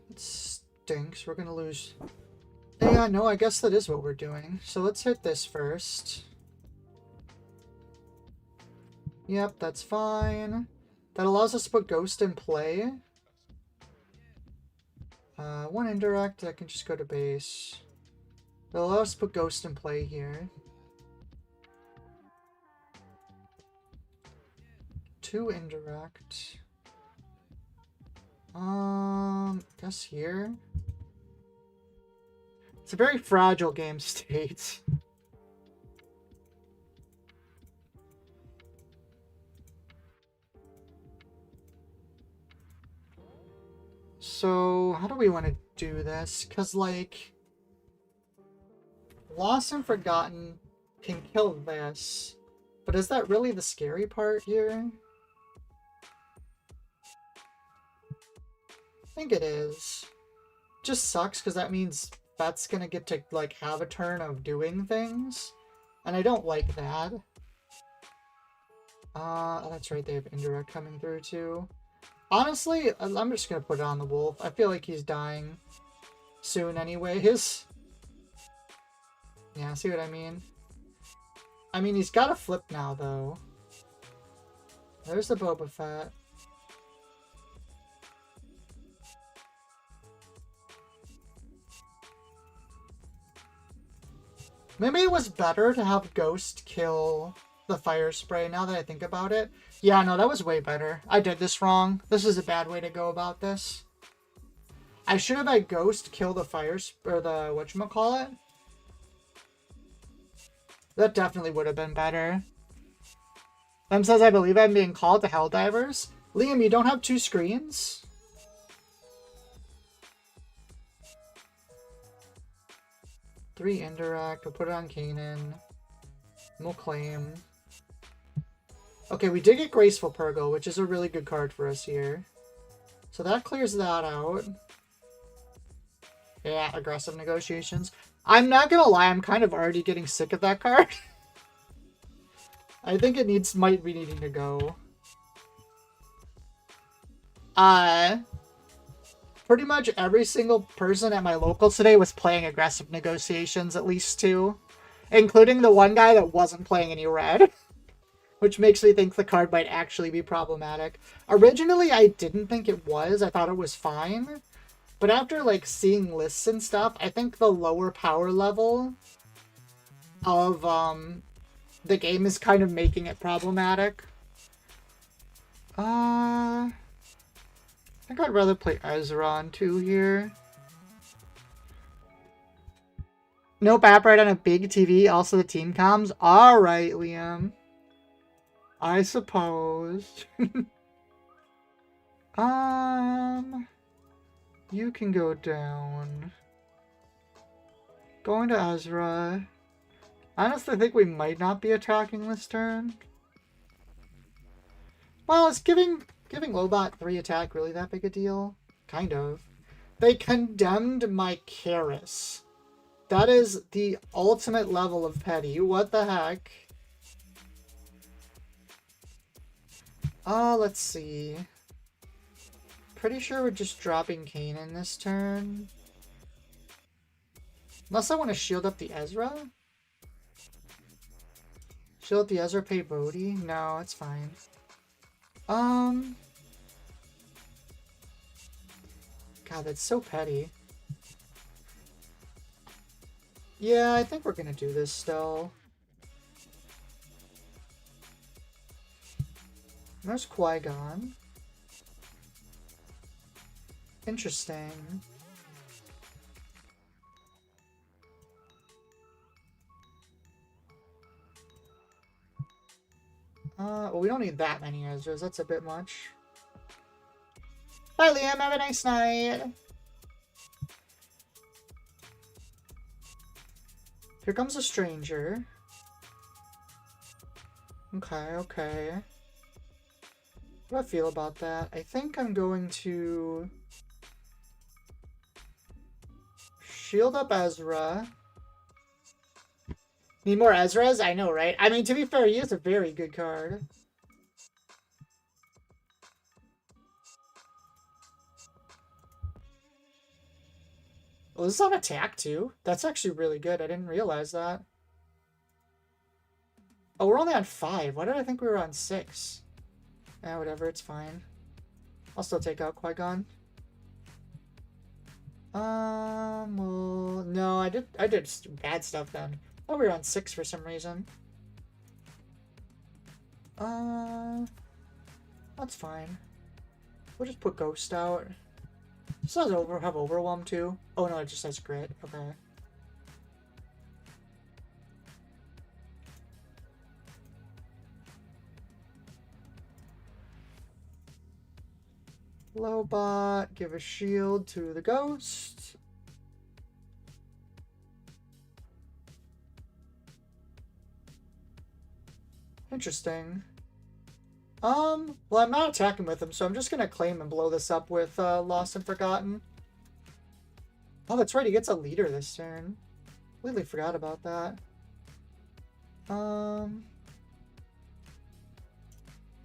It stinks. We're gonna lose. Yeah, no, I guess that is what we're doing. So let's hit this first. Yep, that's fine. That allows us to put Ghost in play. 1 indirect, I can just go to base. That allows us to put Ghost in play here. 2 indirect. Guess here. It's a very fragile game state. So, how do we want to do this? Because, like, Lost and Forgotten can kill this. But is that really the scary part here? I think it is. Just sucks because that means Fett's gonna get to, like, have a turn of doing things. And I don't like that. That's right, they have indirect coming through too. Honestly, I'm just gonna put it on the wolf. I feel like he's dying soon anyways. Yeah, see what I mean? I mean, he's got a flip now, though. There's the Boba Fett. Maybe it was better to have Ghost kill the fire spray now that I think about it. Yeah, no, that was way better. I did this wrong. This is a bad way to go about this. I should have had Ghost kill the fire or the whatchamacallit. That definitely would have been better. Lem says, I believe I'm being called to Helldivers. Liam, you don't have 2 screens? Three indirect. We'll put it on Kanan. We'll claim. Okay, we did get Graceful Purgle, which is a really good card for us here. So that clears that out. Yeah, Aggressive Negotiations. I'm not gonna lie, I'm kind of already getting sick of that card. I think it might be needing to go. Pretty much every single person at my local today was playing Aggressive Negotiations, at least 2. Including the one guy that wasn't playing any red. Which makes me think the card might actually be problematic. Originally, I didn't think it was. I thought it was fine. But after, like, seeing lists and stuff, I think the lower power level of, the game is kind of making it problematic. I think I'd rather play Ezra on 2 here. Nope, app right on a big TV, also the team comms. Alright, Liam. I suppose. You can go down. Going to Ezra. I honestly think we might not be attacking this turn. Well, is giving Lobot 3 attack really that big a deal? Kind of. They condemned my Karis. That is the ultimate level of petty. What the heck? Let's see. Pretty sure we're just dropping Kanan this turn. Unless I want to shield up the Ezra? Shield up the Ezra, pay Bodhi? No, it's fine. God, that's so petty. Yeah, I think we're gonna do this still. There's Qui-Gon. Interesting. Well, we don't need that many Ezras. That's a bit much. Bye, Liam. Have a nice night. Here comes a stranger. Okay, okay. What do I feel about that? I think I'm going to shield up Ezra. Need more Ezras? I know, right? I mean, to be fair, he is a very good card. Oh, this is on attack, too? That's actually really good. I didn't realize that. Oh, we're only on 5. Why did I think we were on 6? Eh, whatever. It's fine. I'll still take out Qui-Gon. Well, no, I did bad stuff then. Oh, we were on 6 for some reason. That's fine. We'll just put Ghost out. This does have Overwhelm too. Oh no, it just says Grit. Okay. Lobot, give a shield to the Ghost. Interesting. Well, I'm not attacking with him, so I'm just gonna claim and blow this up with Lost and Forgotten. Oh, that's right, he gets a leader this turn. Completely forgot about that. I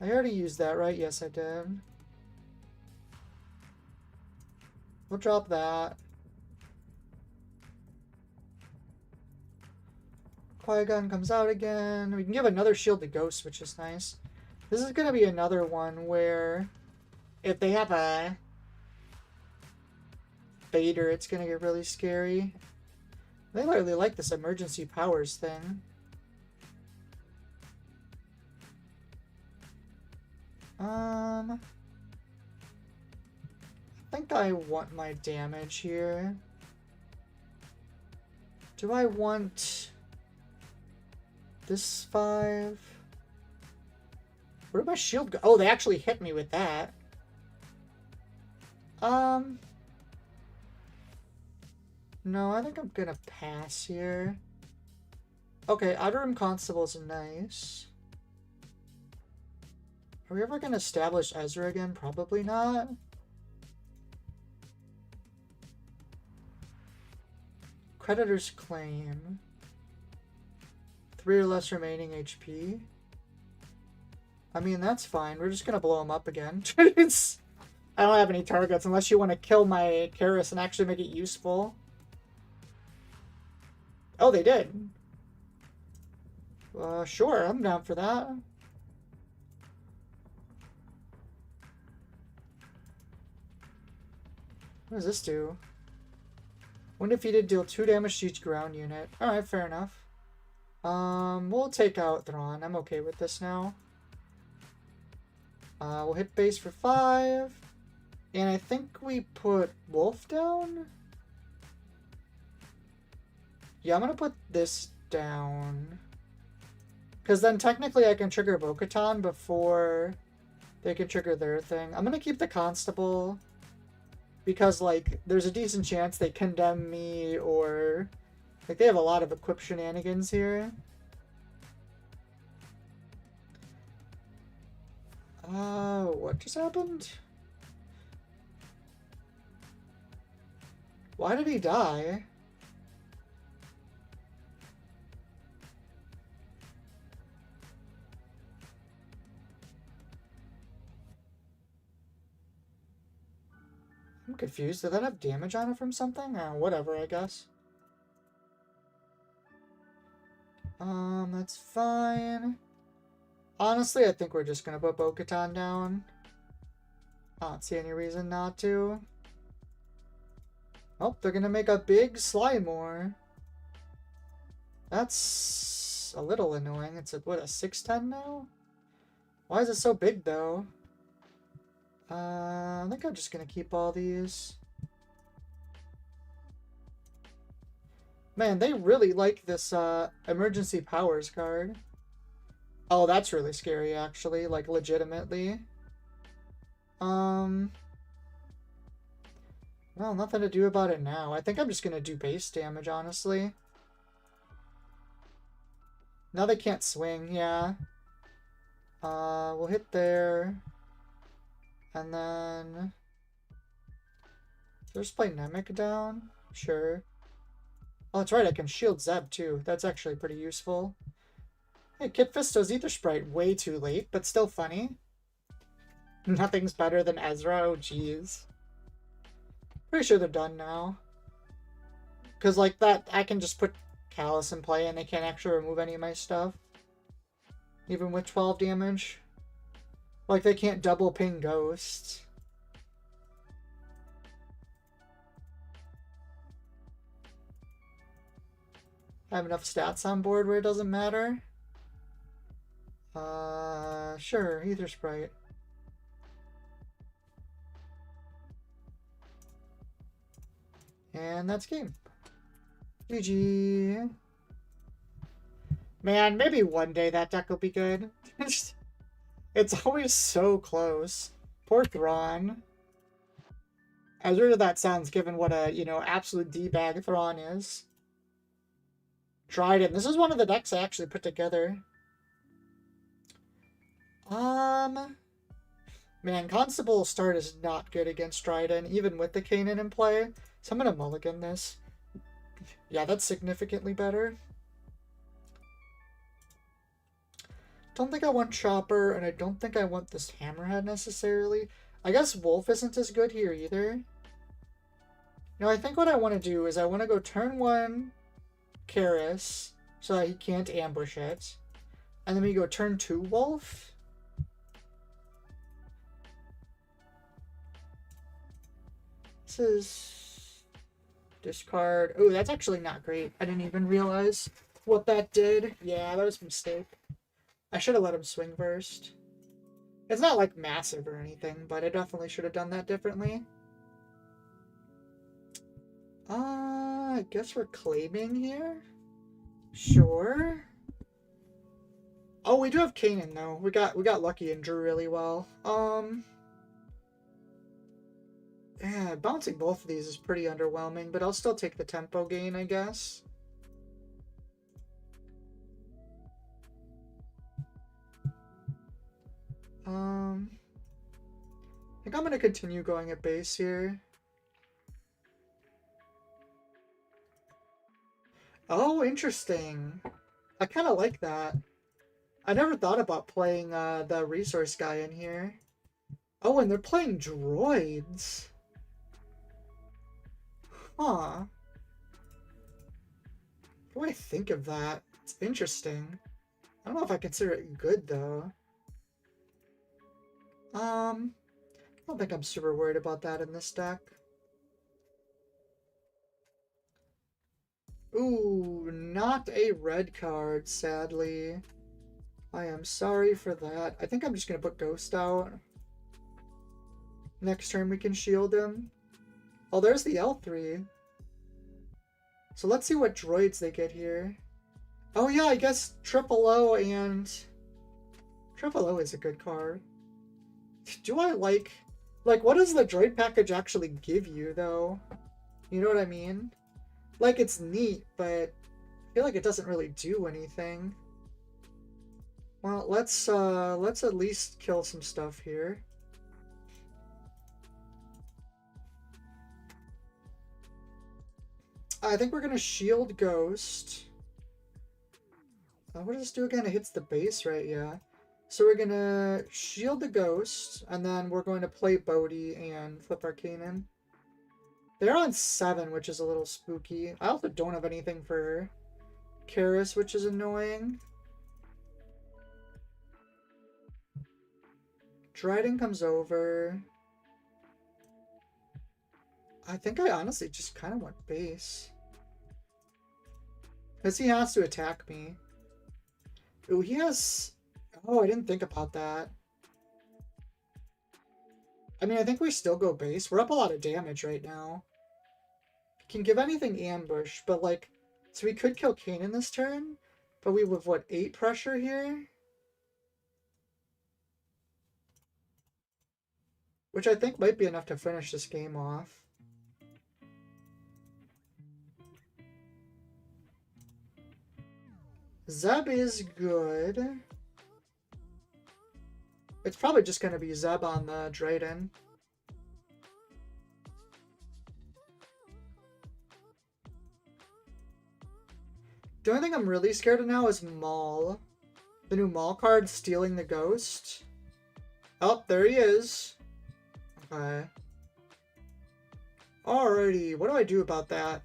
already used that, right? Yes, I did. We'll drop that. Qui-Gon comes out again. We can give another shield to Ghost, which is nice. This is going to be another one where if they have a Vader, it's going to get really scary. They really like this emergency powers thing. I think I want my damage here. Do I want this 5? Where did my shield go? Oh, they actually hit me with that. No, I think I'm gonna pass here. Okay, Outer Rim Constable's nice. Are we ever gonna establish Ezra again? Probably not. Creditor's Claim. 3 or less remaining HP. I mean, that's fine. We're just gonna blow him up again. I don't have any targets unless you want to kill my Karis and actually make it useful. Oh, they did. Sure, I'm down for that. What does this do? When defeated, deal 2 damage to each ground unit. Alright, fair enough. We'll take out Thrawn. I'm okay with this now. We'll hit base for 5. And I think we put Wolf down? Yeah, I'm gonna put this down. Because then technically I can trigger Bo-Katan before they can trigger their thing. I'm gonna keep the Constable. Because, like, there's a decent chance they condemn me or... Like, they have a lot of equip shenanigans here. What just happened? Why did he die? I'm confused. Did that have damage on it from something? Whatever, I guess. That's fine. Honestly, I think we're just gonna put Bo-Katan down. I don't see any reason not to. Oh, they're gonna make a big Slymore. That's a little annoying. It's a, what, a 610 now? Why is it so big, though? I think I'm just gonna keep all these. Man, they really like this emergency powers card. Oh, that's really scary, actually. Like, legitimately. Well, nothing to do about it now. I think I'm just gonna do base damage, honestly. Now they can't swing, yeah. We'll hit there. And then... just play Namek down? Sure. Oh, that's right, I can shield Zeb, too. That's actually pretty useful. Hey, Kid Fisto's Ether Sprite way too late, but still funny. Nothing's better than Ezra, oh jeez. Pretty sure they're done now. Because, like, that, I can just put Callus in play and they can't actually remove any of my stuff. Even with 12 damage. Like, they can't double ping Ghosts. I have enough stats on board where it doesn't matter. Sure, Ether Sprite. And that's game. GG. Man, maybe one day that deck will be good. It's always so close. Poor Thrawn. As weird as that sounds, given what a, you know, absolute D-bag Thrawn is. Dryden. This is one of the decks I actually put together. Man, Constable start is not good against Dryden, even with the Kanan in play. So I'm gonna mulligan this. Yeah, that's significantly better. Don't think I want Chopper, and I don't think I want this Hammerhead necessarily. I guess Wolf isn't as good here either. No, I think what I want to do is I want to go turn 1 Karis, so that he can't ambush it. And then we go turn 2 Wolf. This is discard. Oh, that's actually not great. I didn't even realize what that did. Yeah, that was a mistake. I should have let him swing first. It's not like massive or anything, but I definitely should have done that differently. I guess we're claiming here? Sure. Oh, we do have Kanan though. We got lucky and drew really well. Yeah, bouncing both of these is pretty underwhelming, but I'll still take the tempo gain, I guess. I think I'm gonna continue going at base here. Oh, interesting. I kind of like that. I never thought about playing the resource guy in here. Oh, and they're playing droids. Huh. What do I think of that? It's interesting. I don't know if I consider it good, though. I don't think I'm super worried about that in this deck. Ooh, not a red card, sadly. I am sorry for that. I think I'm just going to put Ghost out. Next turn we can shield him. Oh, there's the L3. So let's see what droids they get here. Oh yeah, I guess Triple O and... Triple O is a good card. Do I like... Like, what does the droid package actually give you, though? You know what I mean? Like, it's neat, but I feel like it doesn't really do anything. Well, let's at least kill some stuff here. I think we're gonna shield Ghost. What does this do again? It hits the base, right? Yeah. So we're gonna shield the Ghost, and then we're going to play Bodhi and flip our Kanan. They're on 7, which is a little spooky. I also don't have anything for Karis, which is annoying. Dryden comes over. I think I honestly just kind of want base. Because he has to attack me. Ooh, he has... Oh, I didn't think about that. I mean, I think we still go base. We're up a lot of damage right now. Can give anything ambush, but like... So we could kill Kanan this turn, but we have, what, 8 pressure here? Which I think might be enough to finish this game off. Zeb is good. It's probably just going to be Zeb on the Dryden. The only thing I'm really scared of now is Maul. The new Maul card stealing the Ghost. Oh, there he is. Okay. Alrighty, what do I do about that?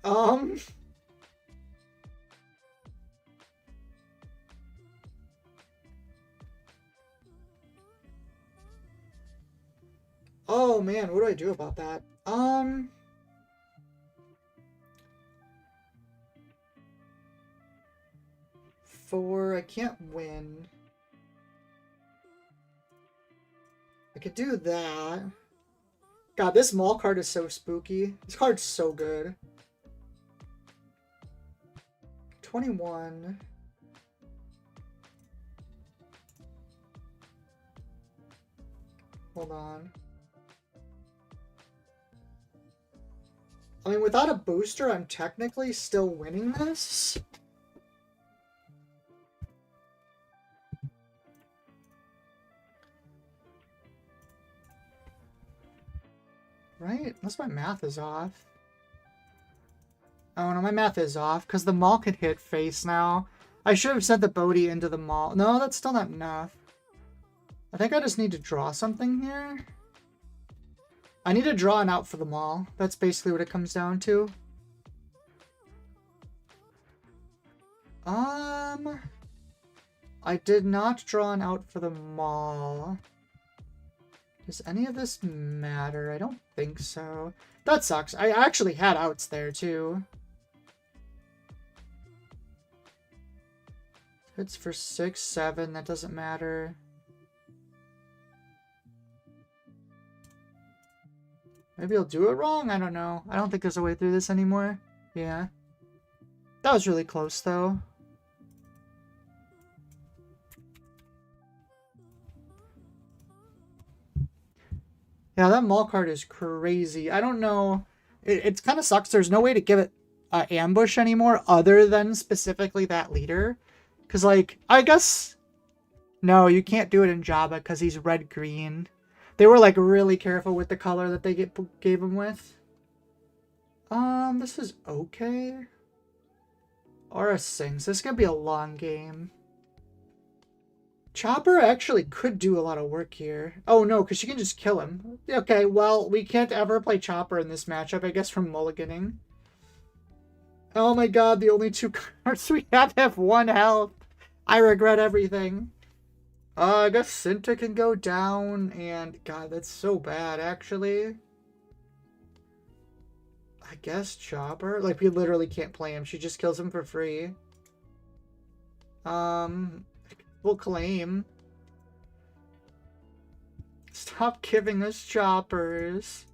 Oh man, what do I do about that? I can't win. I could do that. God, this Maul card is so spooky. This card's so good. 21. Hold on. I mean, without a booster, I'm technically still winning this. Right? Unless my math is off. Oh no, my math is off, because the Maul could hit face now. I should have sent the Bodhi into the Maul. No, that's still not enough. I think I just need to draw something here. I need to draw an out for the Maul. That's basically what it comes down to. I did not draw an out for the Maul. Does any of this matter? I don't think so. That sucks. I actually had outs there, too. It's for 6, 7. That doesn't matter. Maybe he'll do it wrong? I don't know. I don't think there's a way through this anymore. Yeah. That was really close, though. Yeah, that Maul card is crazy. I don't know. It kind of sucks. There's no way to give it ambush anymore other than specifically that leader. Because, like, I guess... No, you can't do it in Jabba because he's red-green. They were, like, really careful with the color that they gave him with. This is okay. Aura sings. This is going to be a long game. Chopper actually could do a lot of work here. Oh, no, because she can just kill him. Okay, well, we can't ever play Chopper in this matchup, I guess, from mulliganing. Oh my god, the only 2 cards we have 1 health. I regret everything. I guess Cinta can go down, and... God, that's so bad, actually. I guess Chopper? Like, we literally can't play him. She just kills him for free. We'll claim. Stop giving us choppers.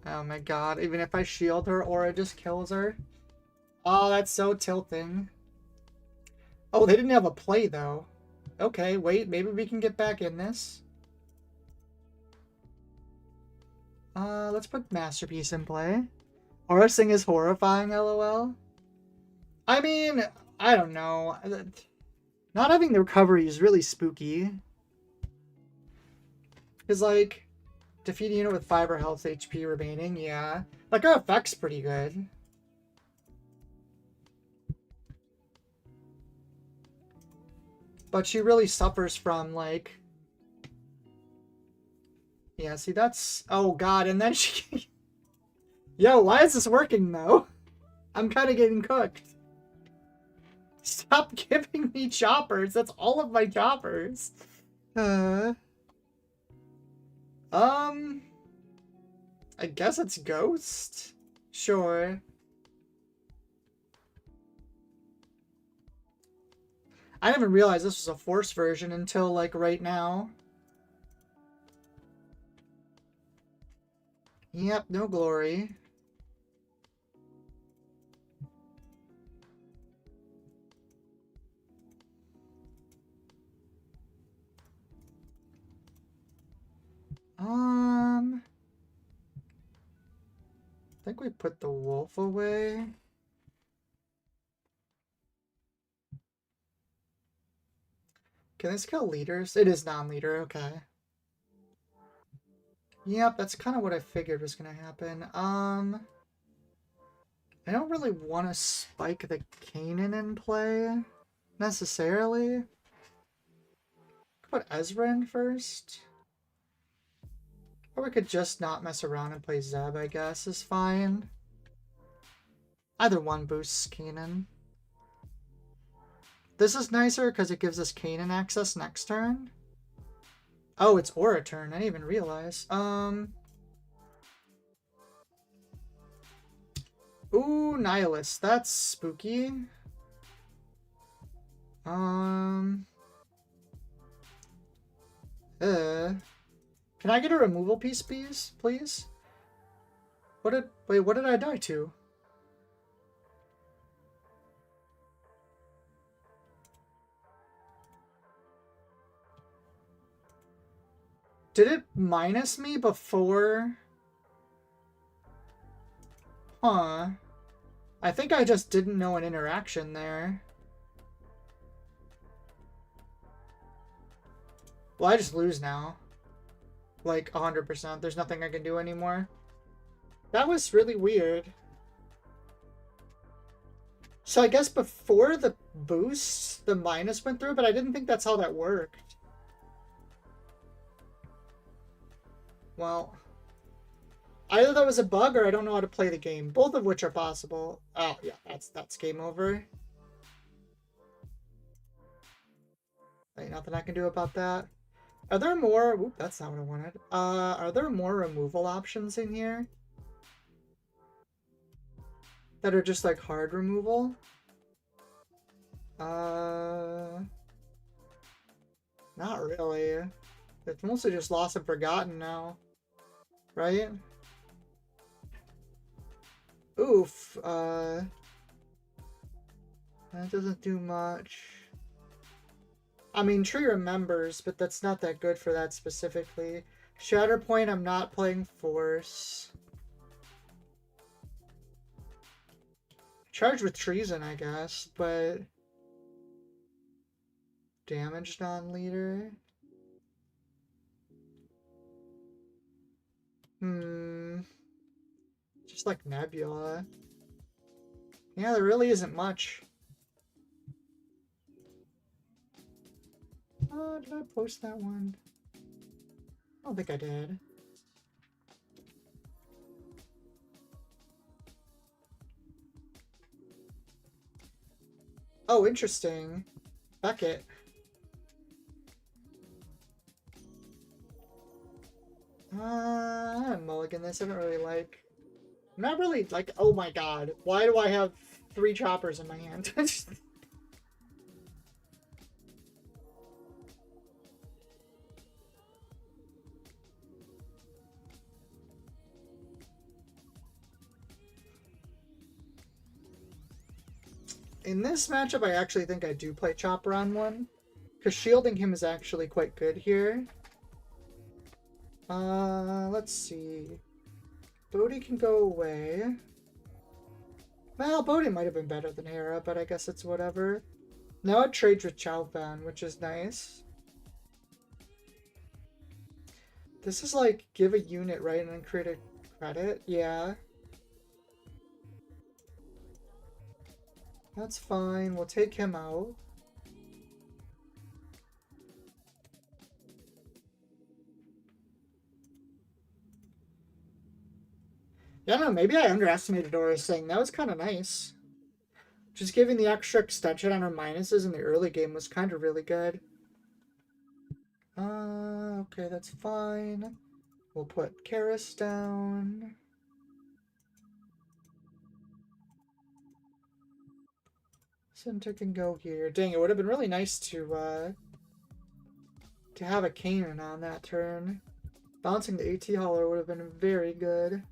Oh my god, even if I shield her, Aura just kills her. Oh, that's so tilting. Oh, they didn't have a play, though. Okay, wait, maybe we can get back in this. Let's put Masterpiece in play. Horsing is horrifying, lol. I mean, I don't know. Not having the recovery is really spooky. Because, like, defeat a unit with 5 or health HP remaining, yeah. Like, her effect's pretty good. But she really suffers from, like... Yeah, see, that's... Oh, God, and then she... Yo, why is this working, though? I'm kind of getting cooked. Stop giving me choppers. That's all of my choppers. I guess it's Ghost? Sure. I didn't even realize this was a Force version until, like, right now. Yep, no glory. I think we put the wolf away. Can this kill leaders? It is non-leader, okay. Yep, that's kind of what I figured was going to happen. I don't really want to spike the Kanan in play, necessarily. Put Ezra in first. Or we could just not mess around and play Zeb, I guess, is fine. Either one boosts Kanan. This is nicer because it gives us Kanan access next turn. Oh, it's Aura turn. I didn't even realize. Ooh, Nihilist. That's spooky. Can I get a removal piece, please? Wait, what did I die to? Did it minus me before? Huh. I think I just didn't know an interaction there. Well, I just lose now. Like, 100%. There's nothing I can do anymore. That was really weird. So I guess before the boost, the minus went through, but I didn't think that's how that worked. Well, either that was a bug or I don't know how to play the game. Both of which are possible. Oh, yeah, that's game over. Ain't nothing I can do about that. Are there more... Oop, that's not what I wanted. Are there more removal options in here? That are just like hard removal? Not really. It's mostly just Lost and Forgotten now. Right? Oof. That doesn't do much. I mean, Tree remembers, but that's not that good for that specifically. Shatterpoint, I'm not playing Force. Charge with Treason, I guess, but... Damage non-leader? Just like Nebula. Yeah, there really isn't much. Did I post that one? I don't think I did. Oh, interesting. Beckett. I'm mulligan this. I don't really like... I'm not really like... Oh my god. Why do I have 3 choppers in my hand? In this matchup, I actually think I do play Chopper on one. Because shielding him is actually quite good here. Let's see. Bodhi can go away. Well, Bodhi might have been better than Hera, but I guess it's whatever. Now it trades with Chao Fan, which is nice. This is like give a unit, right, and then create a credit? Yeah. That's fine. We'll take him out. Yeah, I don't know. Maybe I underestimated Aura's thing. That was kind of nice. Just giving the extra extension on her minuses in the early game was kind of really good. Okay, that's fine. We'll put Karis down. Cinta can go here. Dang, it would have been really nice to have a Kanan on that turn. Bouncing the AT Hauler would have been very good.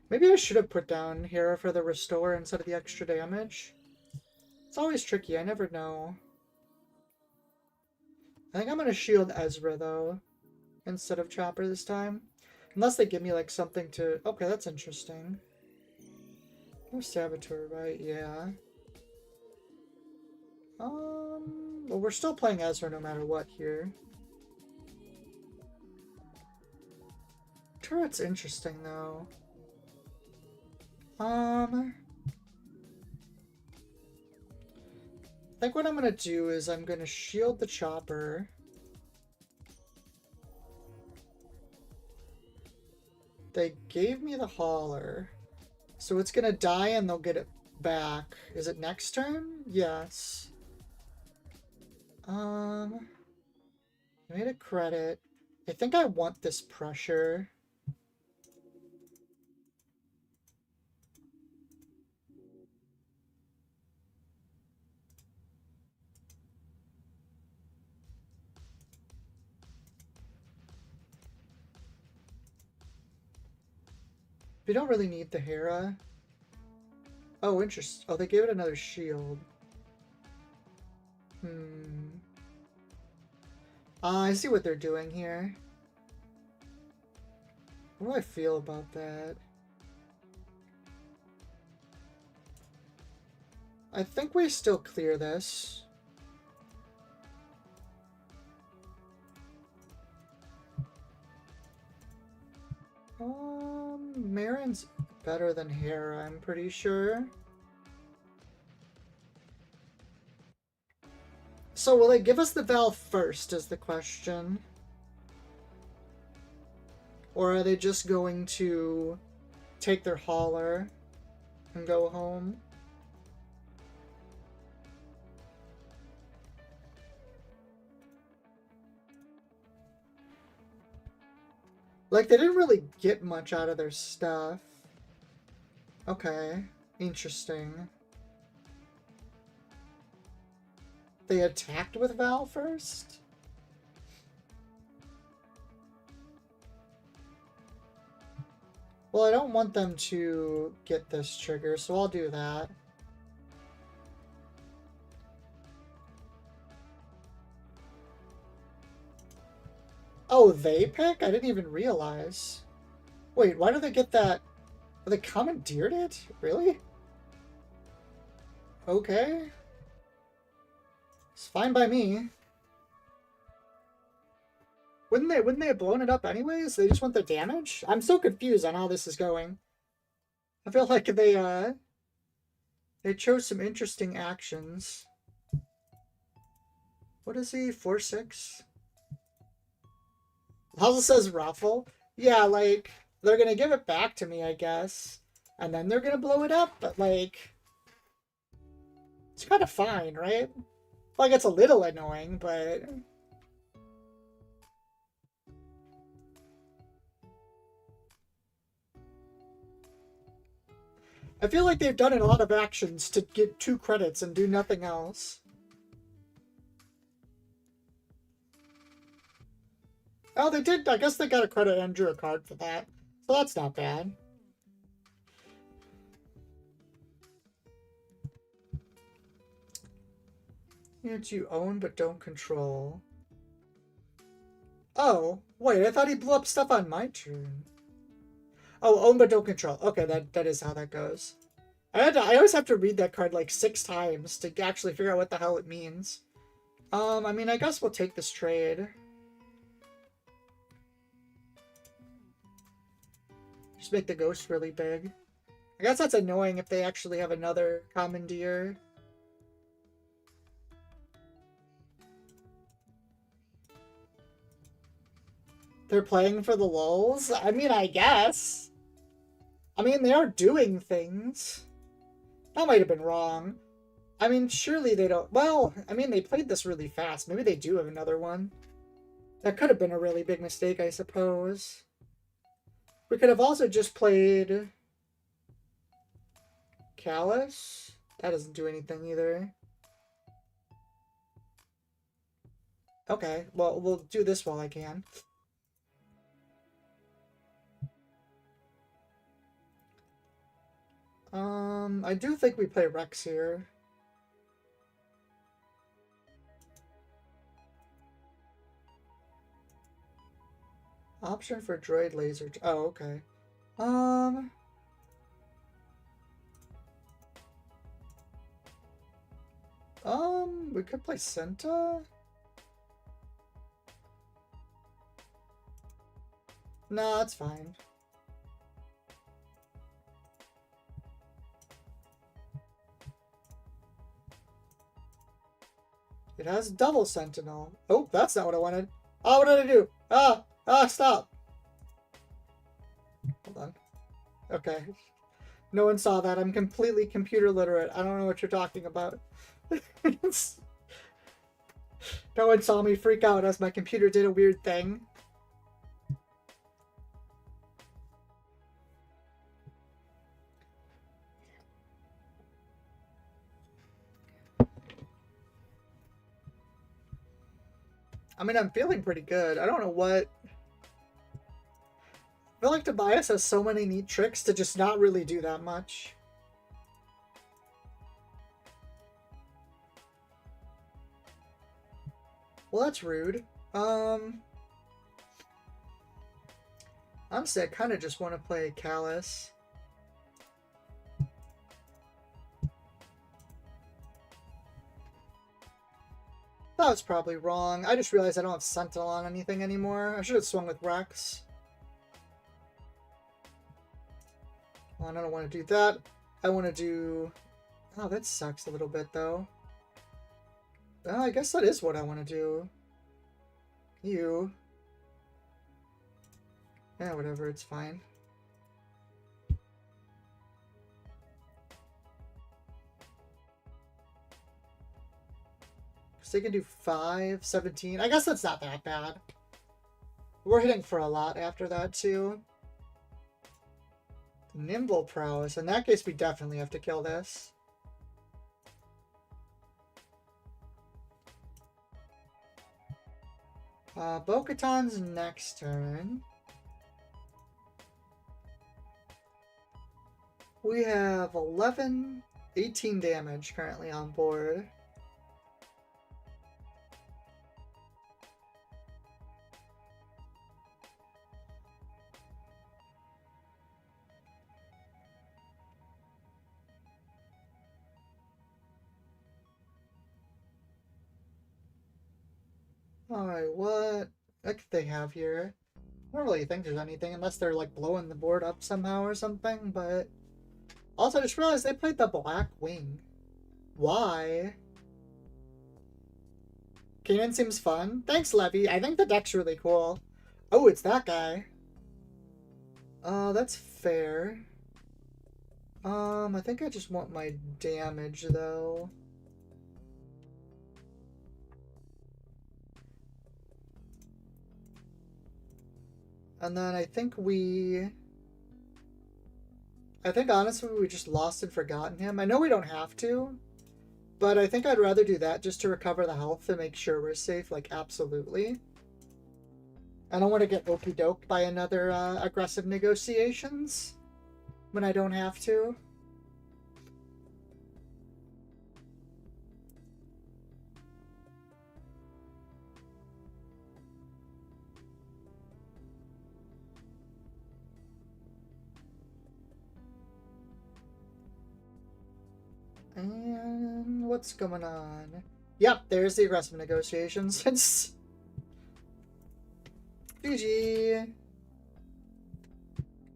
Maybe I should have put down Hera for the restore instead of the extra damage. It's always tricky, I never know. I think I'm going to shield Ezra, though, instead of Chopper this time. Unless they give me, like, something to... Okay, that's interesting. No Saboteur, right? Yeah. Well, we're still playing Ezra no matter what here. Turret's interesting, though. I think what I'm gonna do is I'm gonna shield the Chopper. They gave me the Hauler. So it's gonna die and they'll get it back. Is it next turn? Yes. I made a credit. I think I want this pressure. We don't really need the Hera. Oh, interesting. Oh, they gave it another shield. I see what they're doing here. What do I feel about that? I think we still clear this. Marin's better than Hera, I'm pretty sure. So will they give us the valve first is the question. Or are they just going to take their hauler and go home? Like, they didn't really get much out of their stuff. Okay, interesting. They attacked with Val first? Well, I don't want them to get this trigger, so I'll do that. Oh, they pick? I didn't even realize. Wait, why do they get that? They commandeered it? Really? Okay. It's fine by me. Wouldn't they have blown it up anyways? They just want the damage? I'm so confused on how this is going. I feel like they chose some interesting actions. What is he? 4-6? Also says Ruffle. Yeah, like, they're gonna give it back to me, I guess. And then they're gonna blow it up, but like... It's kind of fine, right? Like, it's a little annoying, but... I feel like they've done a lot of actions to get 2 credits and do nothing else. Oh, they did. I guess they got a credit and drew a card for that. So that's not bad. Units you own but don't control. Oh, wait, I thought he blew up stuff on my turn. Oh, own but don't control. Okay, that is how that goes. I always have to read that card like 6 times to actually figure out what the hell it means. I mean, I guess we'll take this trade. Just make the ghost really big. I guess that's annoying if they actually have another commandeer. They're playing for the lulz? I mean, I guess. I mean, they are doing things. That might have been wrong. I mean, surely they don't... Well, I mean, they played this really fast. Maybe they do have another one. That could have been a really big mistake, I suppose. We could have also just played... Callus? That doesn't do anything either. Okay, well, we'll do this while I can. I do think we play Rex here. Option for droid laser. Oh, okay. We could play Senta? No, that's fine. It has double sentinel. Oh, that's not what I wanted. Oh, what did I do? Stop. Hold on. Okay. No one saw that. I'm completely computer literate. I don't know what you're talking about. No one saw me freak out as my computer did a weird thing. I mean, I'm feeling pretty good. I don't know what... I feel like Tobias has so many neat tricks to just not really do that much. Well, that's rude. Honestly, I kind of just want to play Callus. That was probably wrong. I just realized I don't have Sentinel on anything anymore. I should have swung with Rex. Well, I don't want to do that. I want to do... Oh, that sucks a little bit, though. Oh, I guess that is what I want to do. You. Yeah, whatever, it's fine. Because they can do 5, 17. I guess that's not that bad. We're hitting for a lot after that, too. Nimble prowess. In that case, we definitely have to kill this. Bo-Katan's next turn. We have 18 damage currently on board. Alright, what could they have here? I don't really think there's anything unless they're like blowing the board up somehow or something, but... Also, I just realized they played the Black Wing. Why? Kanan seems fun. Thanks, Levy. I think the deck's really cool. Oh, it's that guy. That's fair. I think I just want my damage, though. And then I think honestly we just lost and forgotten him. I know we don't have to, but I think I'd rather do that just to recover the health to make sure we're safe, like, absolutely. I don't want to get okey-doked by another aggressive negotiations when I don't have to. what's going on? Yep, there's the aggressive negotiations. It's GG.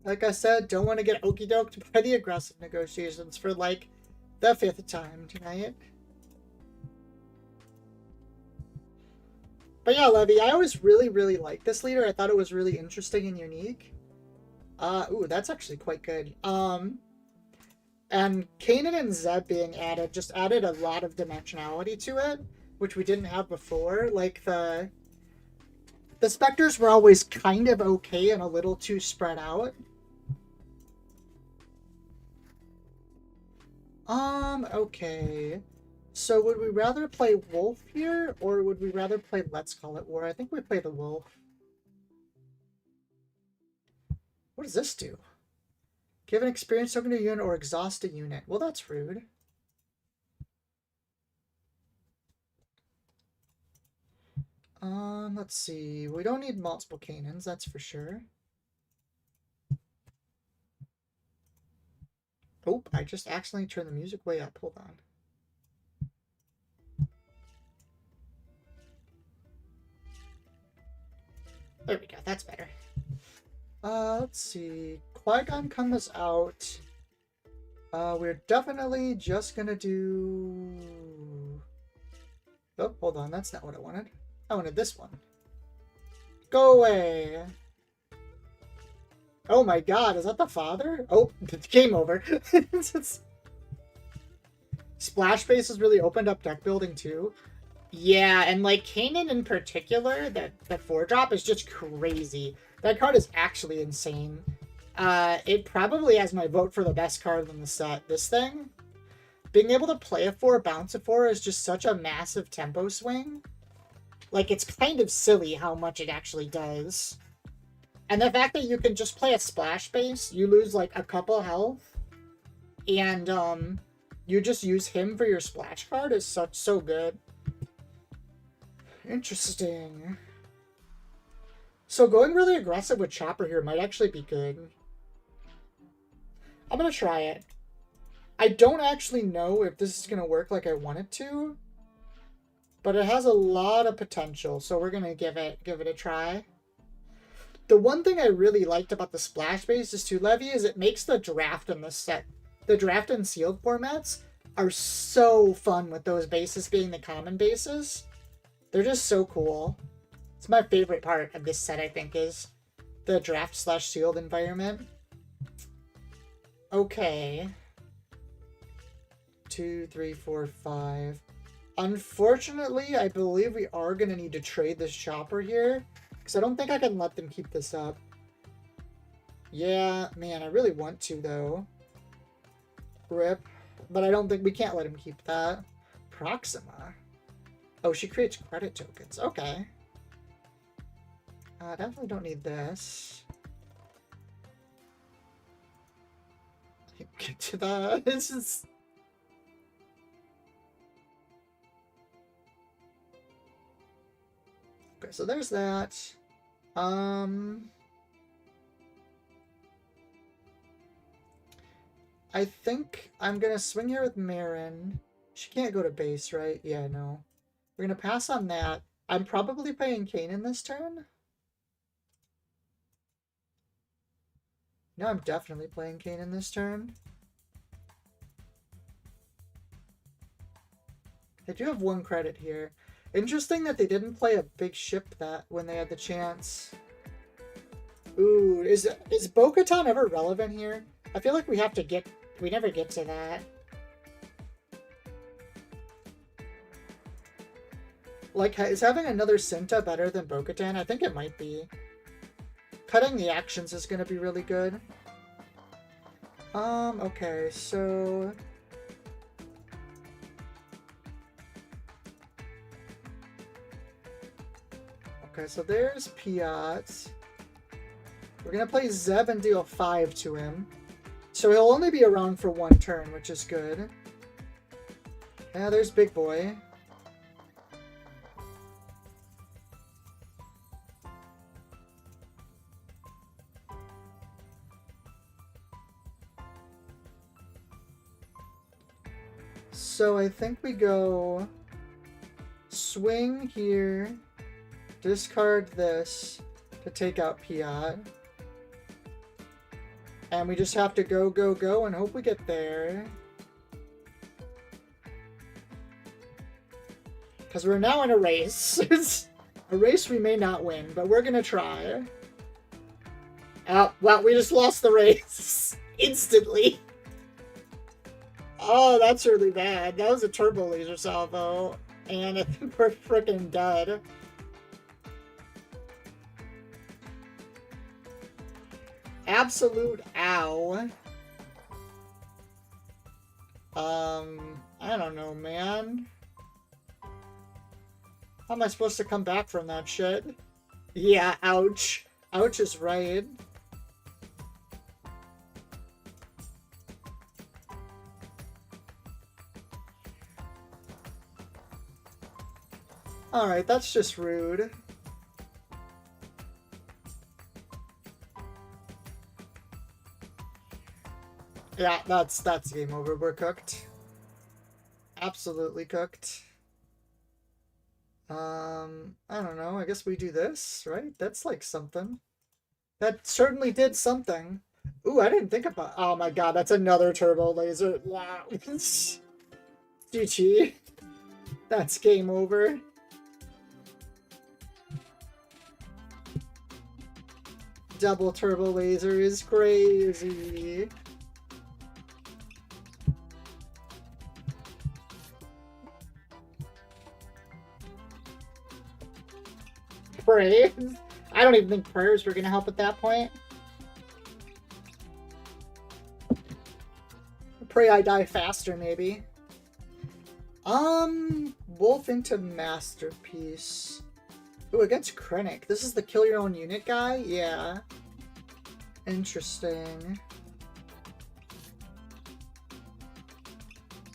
Like I said, don't want to get okey doked by the aggressive negotiations for like the 5th time tonight. But yeah, Levy, I always really liked this leader. I thought it was really interesting and unique. Ooh, that's actually quite good. And Kanan and Zeb being added just added a lot of dimensionality to it, which we didn't have before. Like the specters were always kind of okay and a little too spread out. Okay. So would we rather play Wolf here, or would we rather play Let's Call It War? I think we play the Wolf. What does this do? Give an experience token to a unit or exhaust a unit. Well, that's rude. Let's see. We don't need multiple Kanans, that's for sure. Oh, I just accidentally turned the music way up. Hold on. There we go. That's better. Let's see. Qui-Gon comes out. We're definitely just gonna do... Oh, hold on. That's not what I wanted. I wanted this one. Go away. Oh my god, is that the father? Oh, game over. Splash Base has really opened up deck building too. Yeah, and like Kanan in particular, that 4-drop is just crazy. That card is actually insane. It probably has my vote for the best card in the set. This thing, being able to play a 4, bounce a 4 is just such a massive tempo swing. Like, it's kind of silly how much it actually does. And the fact that you can just play a splash base, you lose like a couple health, and you just use him for your splash card is so good. Interesting. So going really aggressive with Chopper here might actually be good. I'm gonna try it. I don't actually know if this is gonna work like I want it to, but it has a lot of potential, so we're gonna give it a try. The one thing I really liked about the Splash Base is Levy is it makes the draft in this set. The draft and sealed formats are so fun with those bases being the common bases. They're just so cool. It's my favorite part of this set, I think, is the draft/sealed environment. Okay. 2, 3, 4, 5. Unfortunately, I believe we are going to need to trade this Chopper here, because I don't think I can let them keep this up. Yeah, man, I really want to, though. Rip. But I don't think we can't let him keep that. Proxima. Oh, she creates credit tokens. Okay. Definitely don't need this. Get to that. This is... Okay, so there's that. I think I'm gonna swing here with Marin. She can't go to base, right? Yeah, no. We're gonna pass on that. I'm probably playing Kanan this turn. No, I'm definitely playing Kanan this turn. I do have 1 credit here. Interesting that they didn't play a big ship that when they had the chance. Ooh, is Bo-Katan ever relevant here? I feel like we never get to that. Like, is having another Cinta better than Bo-Katan? I think it might be. Cutting the actions is gonna be really good. Okay, so... Okay, so there's Piat. We're gonna play Zeb and deal 5 to him. So he'll only be around for 1 turn, which is good. Yeah, there's Big Boy. So I think we go swing here, discard this to take out Piat. And we just have to go, go, go and hope we get there. Because we're now in a race. It's a race we may not win, but we're going to try. Oh, well, we just lost the race. Instantly. Oh, that's really bad. That was a turbo laser salvo. And I think we're freaking dead. Absolute ow. I don't know, man. How am I supposed to come back from that shit? Yeah, ouch. Ouch is right. Alright, that's just rude. Yeah, that's game over. We're cooked. Absolutely cooked. I don't know. I guess we do this, right? That's like something. That certainly did something. Ooh, I didn't think about... Oh my god, that's another turbo laser. Wow. GG. That's game over. Double turbo laser is crazy. Pray. I don't even think prayers were gonna help at that point. Pray I die faster, maybe. Wolf into Masterpiece. Ooh, against Krennic. This is the kill your own unit guy? Yeah. Interesting.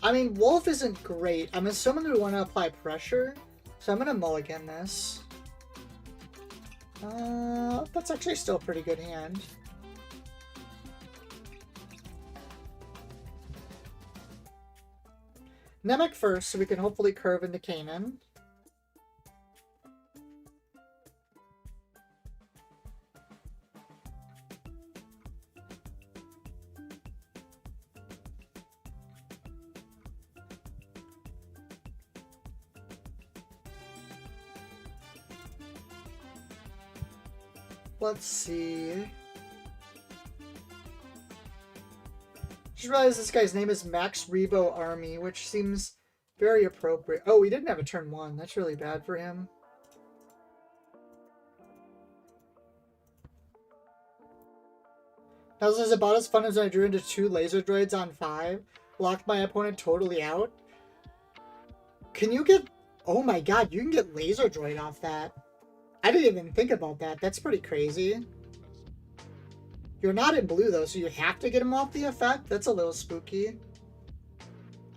I mean, Wolf isn't great. I'm assuming we want to apply pressure, so I'm gonna mulligan this. That's actually still a pretty good hand. Nemec first, so we can hopefully curve into Kanan. Let's see. Just realized this guy's name is Max Rebo Army, which seems very appropriate. Oh, we didn't have a turn 1. That's really bad for him. Now, this is about as fun as when I drew into 2 laser droids on 5. Locked my opponent totally out. Can you get... Oh my god, you can get laser droid off that. I didn't even think about that. That's pretty crazy. You're not in blue, though, so you have to get him off the effect? That's a little spooky.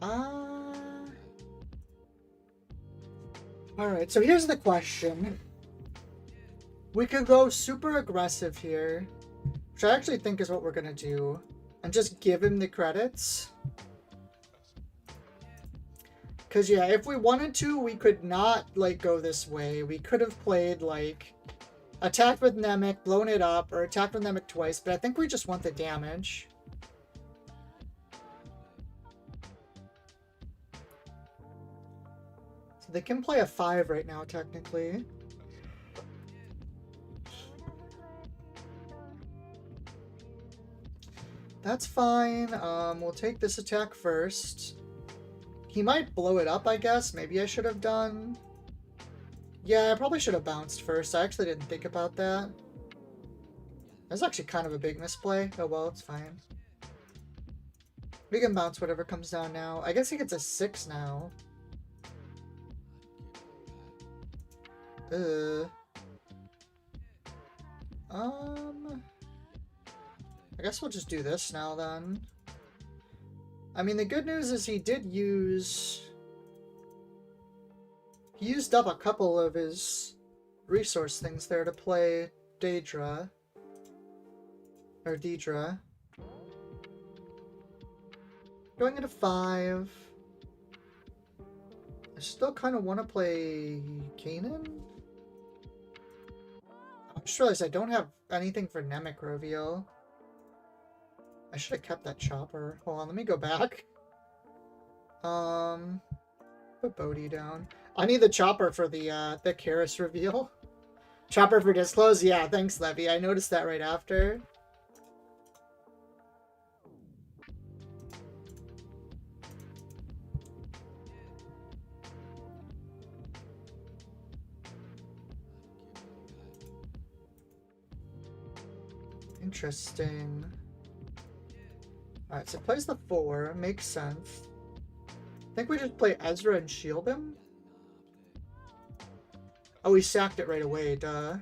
Alright, so here's the question. We could go super aggressive here, which I actually think is what we're going to do, and just give him the credits. Because, yeah, if we wanted to, we could not, like, go this way. We could have played, like, attacked with Nemec, blown it up, or attacked with Nemec twice, but I think we just want the damage. So they can play a 5 right now, technically. That's fine. We'll take this attack first. He might blow it up, I guess. Maybe I should have done... Yeah, I probably should have bounced first. I actually didn't think about that. That's actually kind of a big misplay. Oh well, it's fine. We can bounce whatever comes down now. I guess he gets a 6 now. I guess we'll just do this now then. I mean, the good news is he did use... He used up a couple of his resource things there to play Daedra. Or Deidre. Going into 5. I still kind of want to play Kanan. I just realized I don't have anything for Namek reveal. I should have kept that chopper. Hold on, let me go back. Put Bodhi down. I need the chopper for the Jarrus reveal. Chopper for disclose? Yeah, thanks, Levy. I noticed that right after. Interesting. Alright, so plays the 4. Makes sense. I think we just play Ezra and shield him. Oh, he sacked it right away, duh.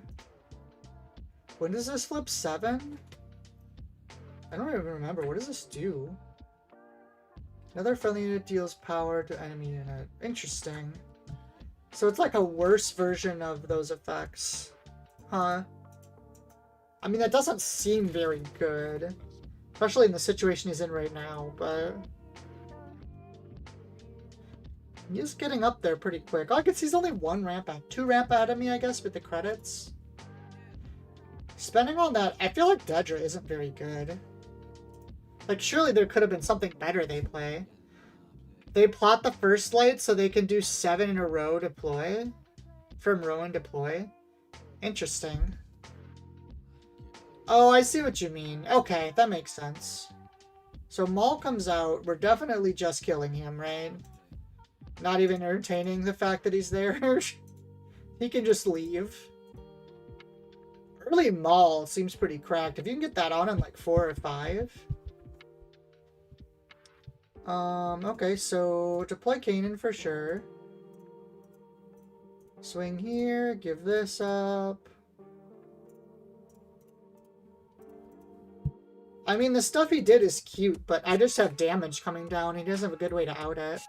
When does this flip? 7? I don't even remember. What does this do? Another friendly unit deals power to enemy unit. Interesting. So it's like a worse version of those effects. Huh. I mean, that doesn't seem very good. Especially in the situation he's in right now, but... he's getting up there pretty quick. Oh, I guess he's only 2 ramp ahead of me, I guess, with the credits. Spending on that, I feel like Dedra isn't very good. Like, surely there could have been something better they play. They plot the first light so they can do 7 in a row deploy. From Rowan deploy. Interesting. Oh, I see what you mean. Okay, that makes sense. So Maul comes out. We're definitely just killing him, right? Not even entertaining the fact that he's there. He can just leave. Early Maul seems pretty cracked. If you can get that on in like 4 or 5. Okay, so deploy Kanan for sure. Swing here, give this up. I mean, the stuff he did is cute, but I just have damage coming down. He doesn't have a good way to out it.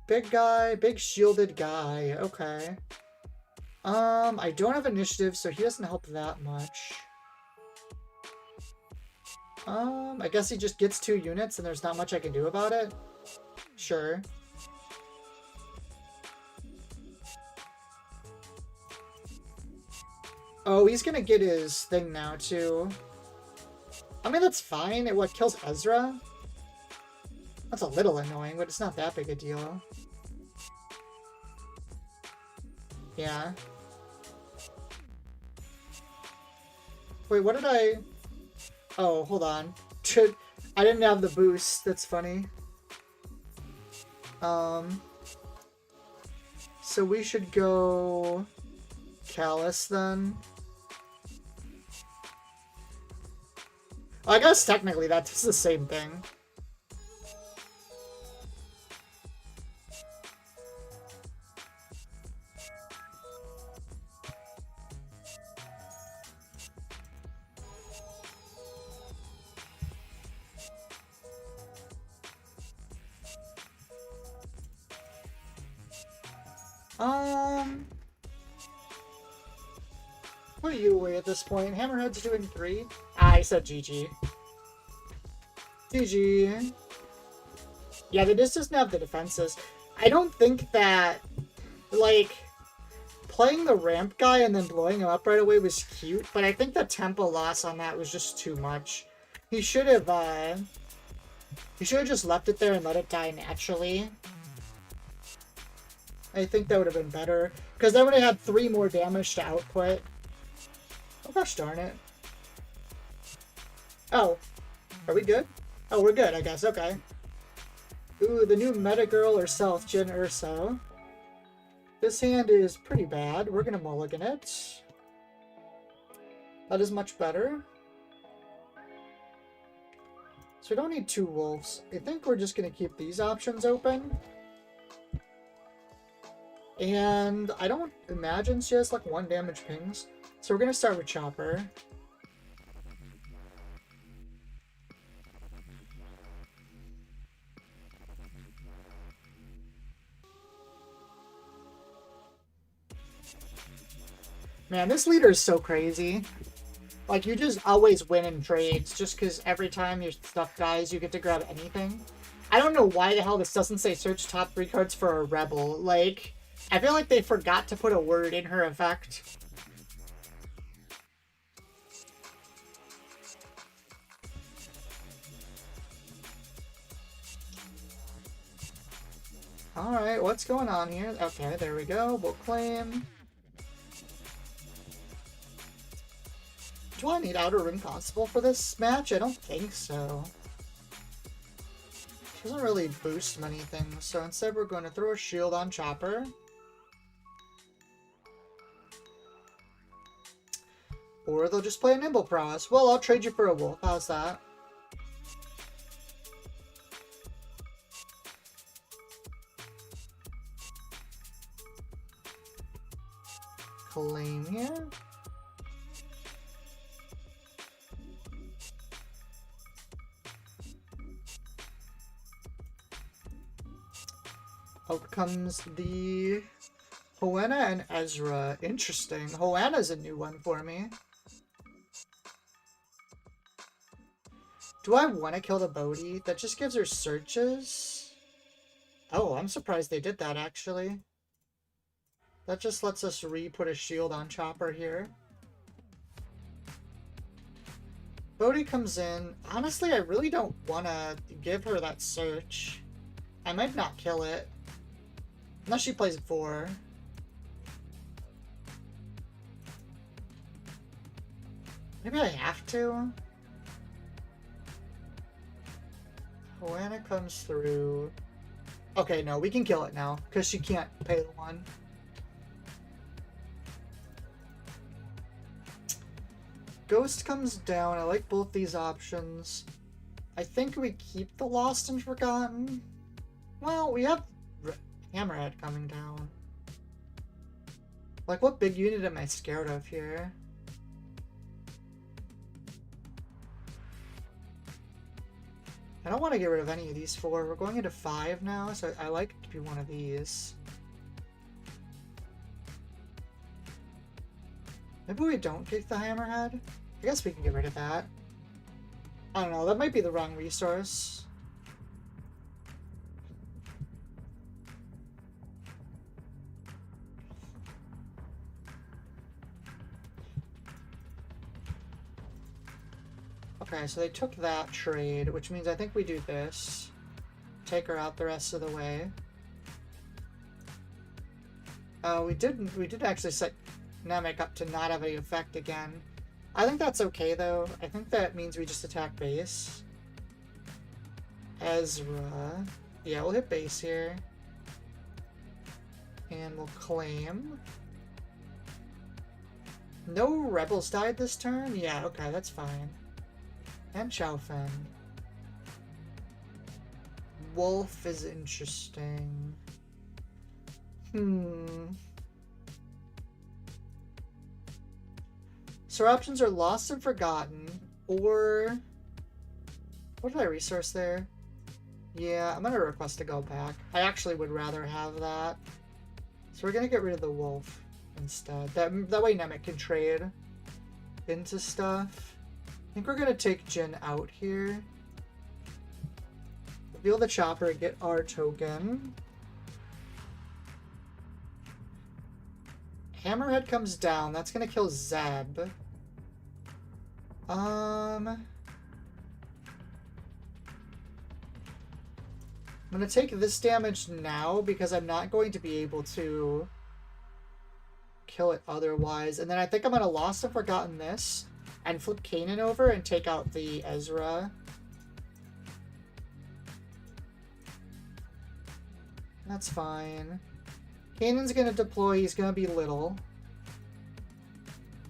Big guy, big shielded guy. Okay. I don't have initiative, so he doesn't help that much. I guess he just gets 2 units and there's not much I can do about it. Sure. Oh, he's gonna get his thing now, too. I mean, that's fine. It what kills Ezra? That's a little annoying, but it's not that big a deal. Yeah. Wait, what did I... Oh, hold on. I didn't have the boost. That's funny. So we should go... Callus, then. I guess technically that's the same thing. What are you away at this point? Hammerhead's doing 3. I said GG. GG. Yeah, they just doesn't have the defenses. I don't think that, like, playing the ramp guy and then blowing him up right away was cute, but I think the tempo loss on that was just too much. He should have just left it there and let it die naturally. I think that would have been better, because then would have had 3 more damage to output. Oh gosh darn it. Oh. Are we good? Oh, we're good, I guess. Okay. Ooh, the new meta girl herself, Jin Urso. This hand is pretty bad. We're gonna mulligan it. That is much better. So we don't need 2 wolves. I think we're just gonna keep these options open. And I don't imagine she has like 1 damage pings. So we're gonna start with Chopper. Man, this leader is so crazy. Like, you just always win in trades just because every time your stuff dies, you get to grab anything. I don't know why the hell this doesn't say search top 3 cards for a rebel. Like, I feel like they forgot to put a word in her effect. Alright, what's going on here? Okay, there we go. We'll claim. Do I need Outer Ring Constable for this match? I don't think so. Doesn't really boost many things, so instead we're going to throw a shield on Chopper. Or they'll just play a Nimble Prowess. Well, I'll trade you for a Wolf. How's that? Claim here. Out comes the Hoenna and Ezra. Interesting. Hoenna's a new one for me. Do I want to kill the Bodhi? That just gives her searches? Oh, I'm surprised they did that, actually. That just lets us re-put a shield on Chopper here. Bodhi comes in. Honestly, I really don't want to give her that search. I might not kill it. Unless she plays 4. Maybe I have to. Hoenna comes through. Okay, no, we can kill it now, because she can't pay the 1. Ghost comes down. I like both these options. I think we keep the Lost and Forgotten. Well, we have Hammerhead coming down. Like, what big unit am I scared of here? I don't want to get rid of any of these 4. We're going into 5 now, so I like it to be one of these. Maybe we don't take the Hammerhead? I guess we can get rid of that. I don't know, that might be the wrong resource. Okay, so they took that trade, which means I think we do this. Take her out the rest of the way. We did actually set Namek up to not have any effect again. I think that's okay, though. I think that means we just attack base. Ezra. Yeah, we'll hit base here. And we'll claim. No rebels died this turn? Yeah, okay, that's fine. And Chaofen. Wolf is interesting. So our options are Lost and Forgotten, or... What did I resource there? Yeah, I'm gonna request to go back. I actually would rather have that. So we're gonna get rid of the Wolf instead. That way Namek can trade into stuff. I think we're gonna take Jin out here. Reveal the Chopper and get our token. Hammerhead comes down. That's gonna kill Zeb. I'm gonna take this damage now because I'm not going to be able to kill it otherwise. And then I think I'm gonna Lost and Forgotten this and flip Kanan over and take out the Ezra. That's fine. Kanan's gonna deploy, he's gonna be little.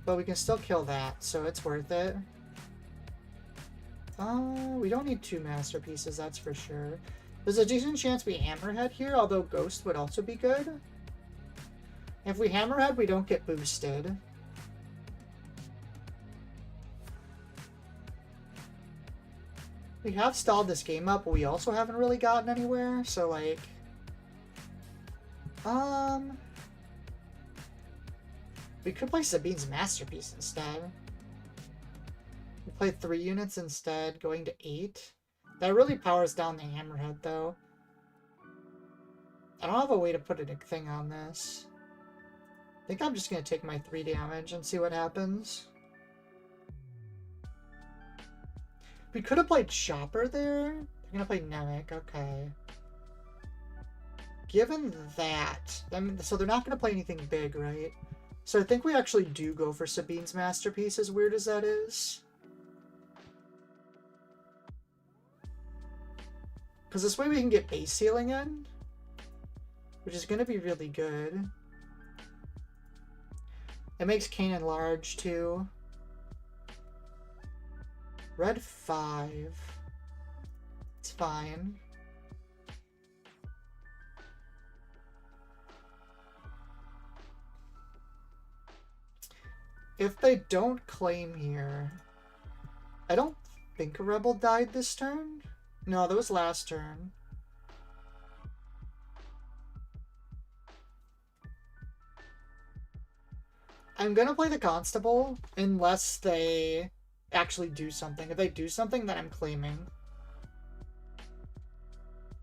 But we can still kill that, so it's worth it. We don't need 2 masterpieces, that's for sure. There's a decent chance we Hammerhead here, although Ghost would also be good. If we Hammerhead, we don't get boosted. We have stalled this game up, but we also haven't really gotten anywhere, so like... We could play Sabine's Masterpiece instead. We play 3 units instead, going to 8. That really powers down the hammerhead, though. I don't have a way to put a thing on this. I think I'm just going to take my 3 damage and see what happens. We could have played Chopper there. They're going to play Namek, okay. Given that, so they're not going to play anything big, right? So I think we actually do go for Sabine's Masterpiece, as weird as that is. Because this way we can get base healing in, which is going to be really good. It makes Kanan large, too. Red 5. It's fine. If they don't claim here... I don't think a rebel died this turn. No, that was last turn. I'm gonna play the Constable unless they actually do something. If they do something, then I'm claiming.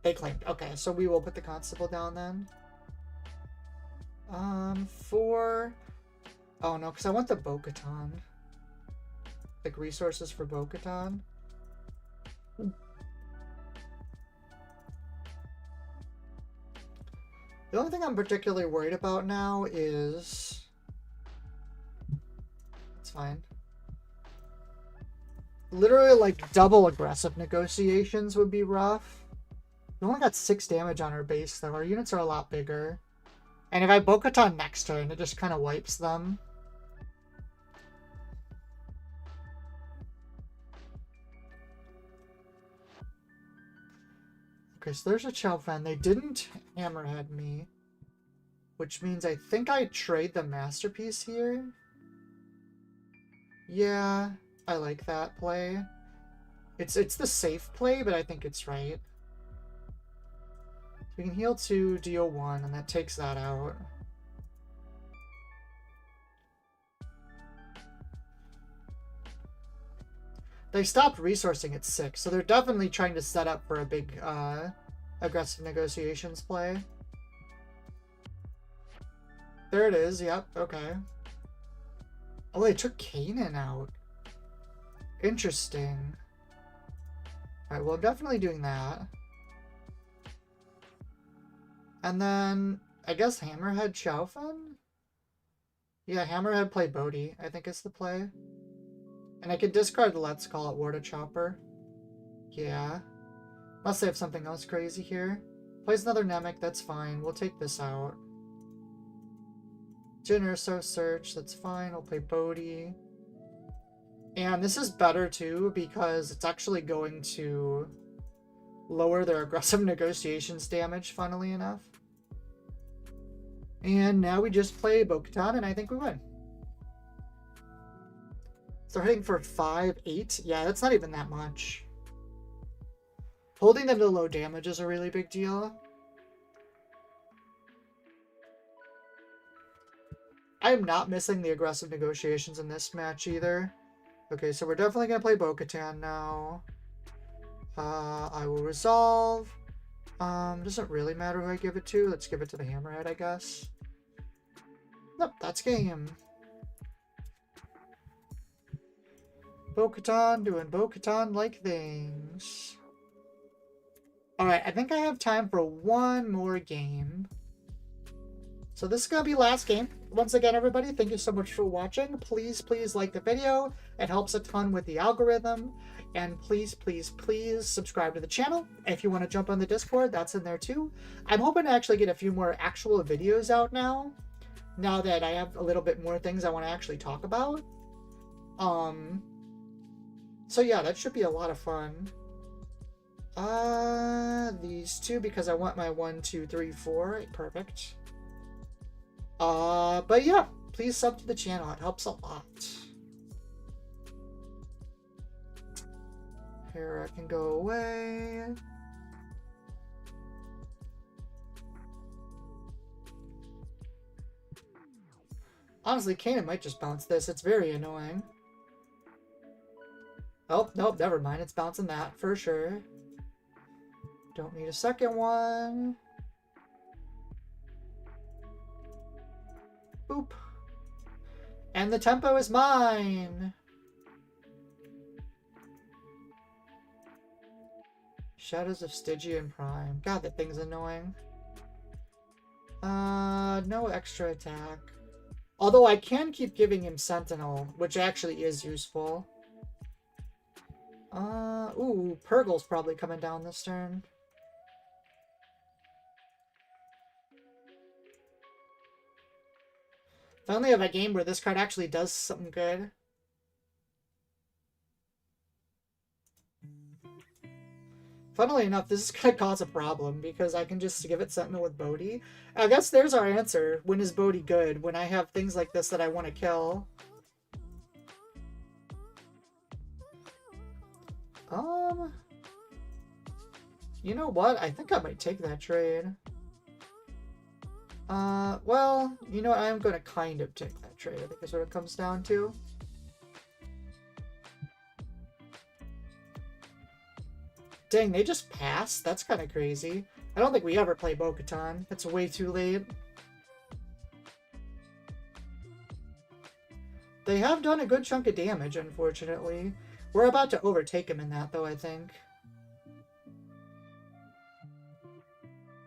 They claimed. Okay, so we will put the Constable down then. 4... Oh no, because I want the Bo-Katan. Like resources for Bo-Katan. The only thing I'm particularly worried about now is... It's fine. Literally, like, double aggressive negotiations would be rough. We only got 6 damage on our base, though. Our units are a lot bigger. And if I Bo-Katan next turn, it just kind of wipes them. Okay, so there's a Chow Fan. They didn't hammerhead me, which means I think I trade the Masterpiece here. Yeah, I like that play. It's the safe play, but I think it's right. We can heal 2, deal 1, and that takes that out. They stopped resourcing at 6, so they're definitely trying to set up for a big aggressive negotiations play. There it is, yep, okay. Oh, they took Kanan out. Interesting. Alright, well, I'm definitely doing that. And then, I guess Hammerhead Chaofen? Yeah, Hammerhead play Bodhi, I think is the play. And I can discard the Let's Call It Warda Chopper. Yeah. Unless they have something else crazy here. Plays another Namek, that's fine. We'll take this out. Generoso Search, that's fine. We'll play Bodhi. And this is better too, because it's actually going to lower their aggressive negotiations damage, funnily enough. And now we just play Bo-Katan, and I think we win. So hitting for 5-8. Yeah, that's not even that much. Holding them to low damage is a really big deal. I am not missing the aggressive negotiations in this match either. Okay, so we're definitely going to play Bo-Katan now. I will resolve. Doesn't really matter who I give it to. Let's give it to the Hammerhead, I guess. Nope, that's game. Bo-Katan doing Bo-Katan-like things. Alright, I think I have time for one more game. So this is going to be last game. Once again, everybody, thank you so much for watching. Please, please like the video. It helps a ton with the algorithm. And please, please, please subscribe to the channel. If you want to jump on the Discord, that's in there too. I'm hoping to actually get a few more actual videos out now that I have a little bit more things I want to actually talk about. So yeah, that should be a lot of fun. These two, because I want my 1, 2, 3, 4. Perfect. But yeah, please sub to the channel. It helps a lot. Here I can go away. Honestly, Kanan might just bounce this. It's very annoying. Oh, nope, never mind. It's bouncing that for sure. Don't need a second one. Boop. And the tempo is mine. Shadows of Stygian Prime. God, that thing's annoying. No extra attack. Although I can keep giving him Sentinel, which actually is useful. Ooh, Purgle's probably coming down this turn. If I only have a game where this card actually does something good. Funnily enough, this is going to cause a problem because I can just give it Sentinel with Bodhi. I guess there's our answer. When is Bodhi good? When I have things like this that I want to kill. You know what? I think I might take that trade. Well, you know what? I'm going to kind of take that trade. I think that's what it comes down to. Dang, they just passed? That's kind of crazy. I don't think we ever play Bo-Katan. It's way too late. They have done a good chunk of damage, unfortunately. We're about to overtake him in that, though, I think.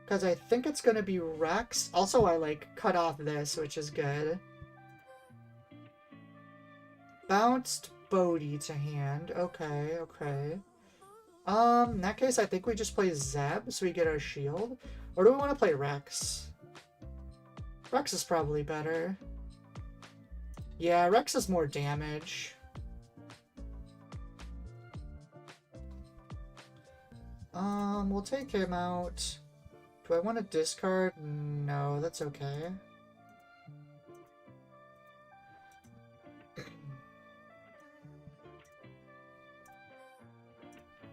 Because I think it's going to be Rex. Also, I, like, cut off this, which is good. Bounced Bodhi to hand. Okay, okay. In that case, I think we just play Zeb, so we get our shield. Or do we want to play Rex? Rex is probably better. Yeah, Rex has more damage. We'll take him out. Do I want to discard? No, that's okay.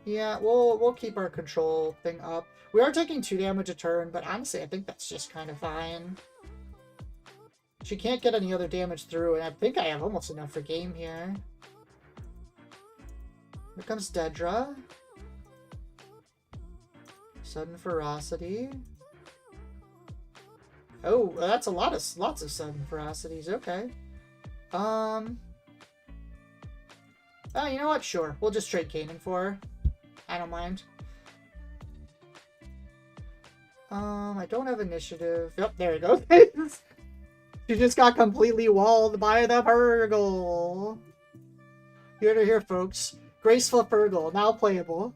Yeah, we'll keep our control thing up. We are taking 2 damage a turn, but honestly, I think that's just kind of fine. She can't get any other damage through, and I think I have almost enough for game here. Here comes Dedra. Sudden Ferocity. Oh, that's a lots of Sudden Ferocities. Okay. Oh, you know what? Sure. We'll just trade Kanan for her. I don't mind. I don't have initiative. Yep, there it goes. She just got completely walled by the Purgle. Here to hear, folks. Graceful Purgle, now playable.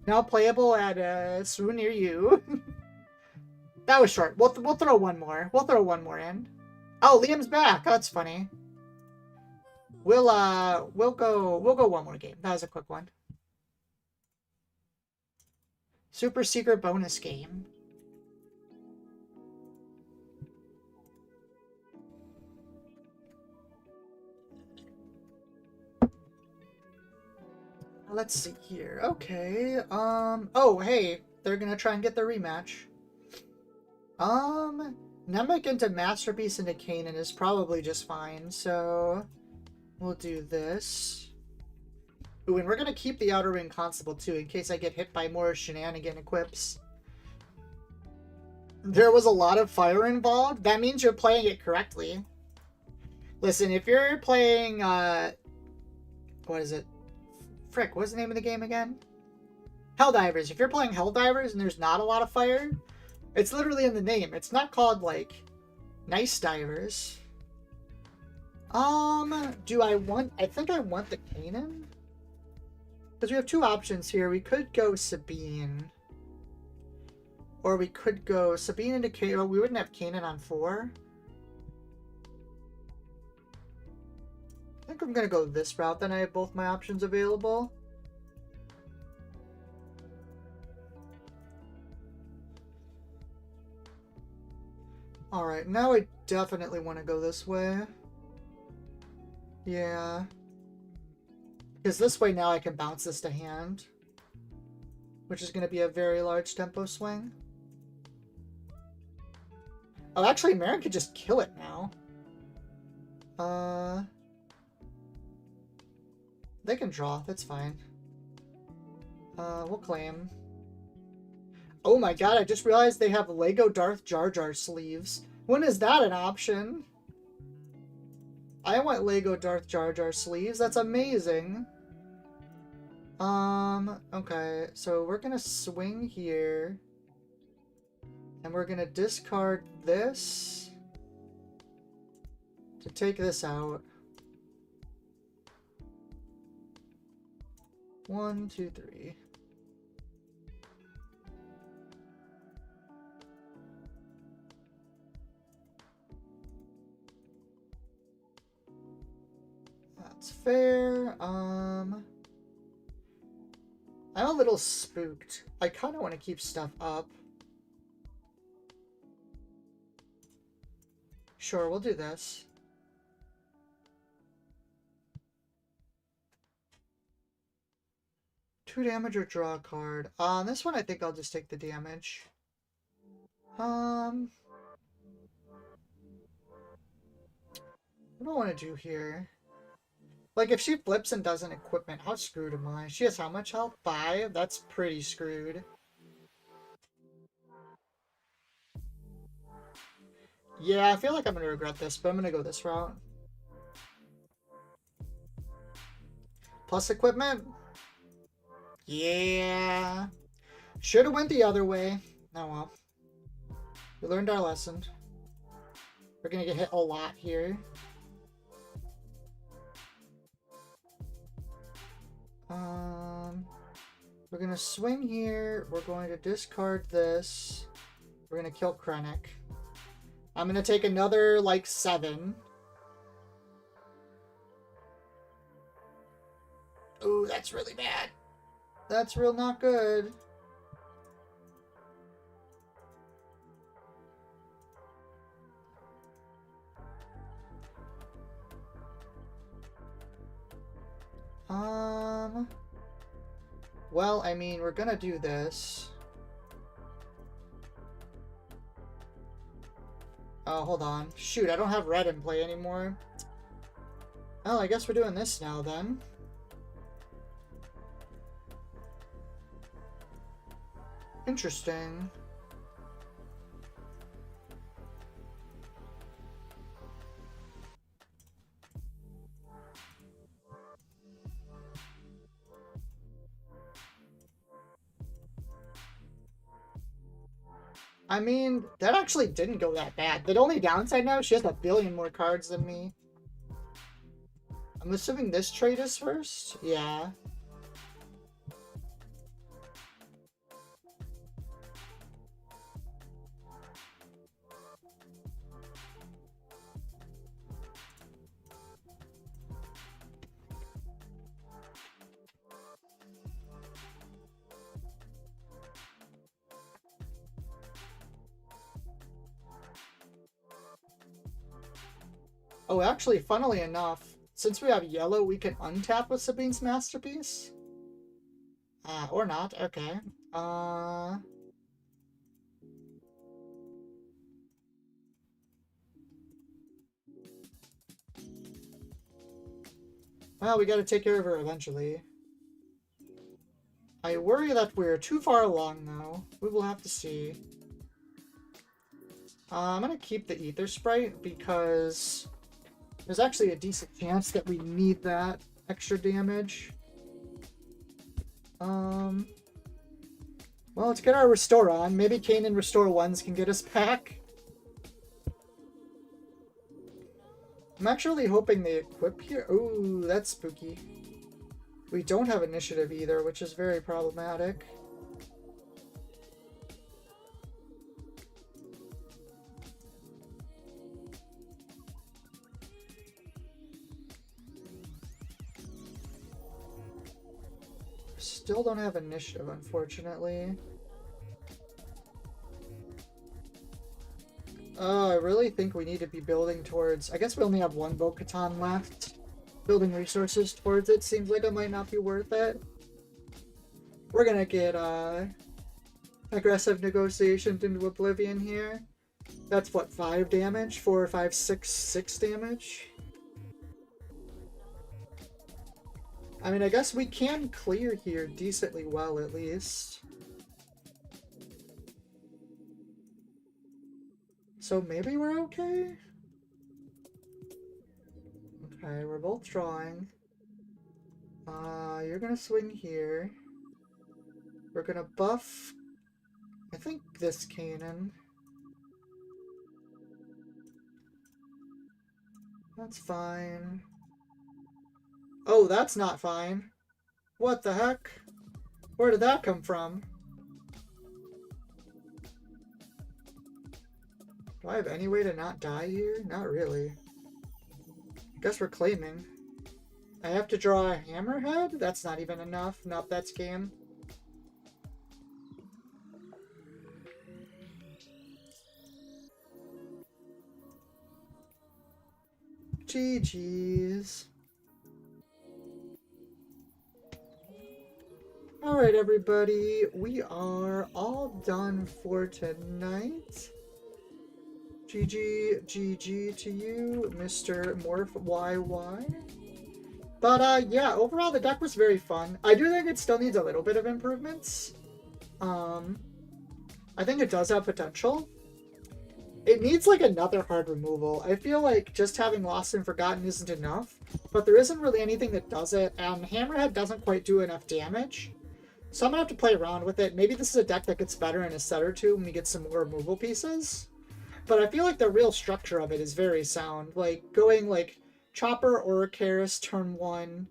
Now playable at a swoon near you. That was short. We'll throw one more. We'll throw one more in. Oh, Liam's back. Oh, that's funny. We'll go one more game. That was a quick one. Super secret bonus game. Let's see here. Okay. Oh, hey. They're gonna try and get the rematch. Namek into Masterpiece into Kanan is probably just fine, so we'll do this. Ooh, and we're gonna keep the Outer Ring Constable too, in case I get hit by more shenanigan equips. There was a lot of fire involved. That means you're playing it correctly. Listen, if you're playing, what is it? Frick, what's the name of the game again? Helldivers. If you're playing Helldivers and there's not a lot of fire, it's literally in the name. It's not called, like, Nice Divers. Do I want... I think I want the Kanan. Because we have 2 options here. We could go Sabine. Or we could go Sabine into Kanan. We wouldn't have Kanan on 4. I think I'm going to go this route. Then I have both my options available. Alright, now I definitely want to go this way. Yeah. Because this way now I can bounce this to hand. Which is going to be a very large tempo swing. Oh, actually, Marin could just kill it now. They can draw. That's fine. We'll claim. Oh my god, I just realized they have Lego Darth Jar Jar sleeves. When is that an option? I want Lego Darth Jar Jar sleeves. That's amazing. Okay. So we're gonna swing here. And we're gonna discard this to take this out. 1, 2, 3. That's fair. I'm a little spooked. I kind of want to keep stuff up. Sure, we'll do this. Two damage or draw a card. On this one, I think I'll just take the damage. What do I want to do here? Like, if she flips and does an equipment, how screwed am I? She has how much health? 5? That's pretty screwed. Yeah, I feel like I'm going to regret this, but I'm going to go this route. Plus equipment? Yeah. Should have went the other way. Oh well. We learned our lesson. We're going to get hit a lot here. We're going to swing here. We're going to discard this. We're going to kill Krennic. I'm going to take another, like, 7. Ooh, that's really bad. That's real not good. Well, I mean, we're gonna do this. Oh, hold on. Shoot, I don't have red in play anymore. Well, I guess we're doing this now, then. Interesting. I mean, that actually didn't go that bad. The only downside now, she has a billion more cards than me. I'm assuming this trade is first? Yeah. Oh, actually, funnily enough, since we have yellow, we can untap with Sabine's Masterpiece? Or not. Okay. Well, we gotta take care of her eventually. I worry that we're too far along, though. We will have to see. I'm gonna keep the Ether Sprite because there's actually a decent chance that we need that extra damage. Well, let's get our Restore on. Maybe Kanan Restore 1s can get us back. I'm actually hoping they equip here. Ooh, that's spooky. We don't have initiative either, which is very problematic. Still don't have initiative, unfortunately. I really think we need to be building towards... I guess we only have one Bo-Katan left. Building resources towards it seems like it might not be worth it. We're gonna get aggressive negotiations into oblivion here. That's what, 5 damage? 4, 5, 6 damage? I mean, I guess we can clear here decently well, at least. So maybe we're okay? Okay, we're both drawing. You're gonna swing here. We're gonna buff, I think, this Kanan. That's fine. Oh, that's not fine. What the heck? Where did that come from? Do I have any way to not die here? Not really. Guess we're claiming. I have to draw a hammerhead? That's not even enough. Nope, that's game. GG's. Alright, everybody. We are all done for tonight. GG to you, Mr. Morph YY. But, yeah, overall the deck was very fun. I do think it still needs a little bit of improvements. I think it does have potential. It needs, like, another hard removal. I feel like just having Lost and Forgotten isn't enough, but there isn't really anything that does it, and Hammerhead doesn't quite do enough damage. So I'm gonna have to play around with it. Maybe this is a deck that gets better in a set or two when we get some more removal pieces. But I feel like the real structure of it is very sound. Like, going, like, Chopper or Karis turn 1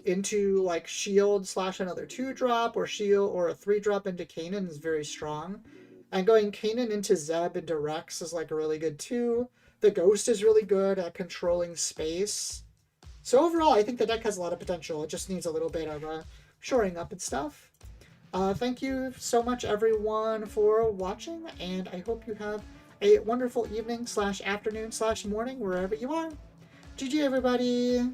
into, like, Shield / another 2-drop, or Shield or a 3-drop into Kanan is very strong. And going Kanan into Zeb into Rex is, like, really good too. The Ghost is really good at controlling space. So overall, I think the deck has a lot of potential. It just needs a little bit of shoring up and stuff. Thank you so much, everyone, for watching, and I hope you have a wonderful evening / afternoon / morning wherever you are. GG, everybody!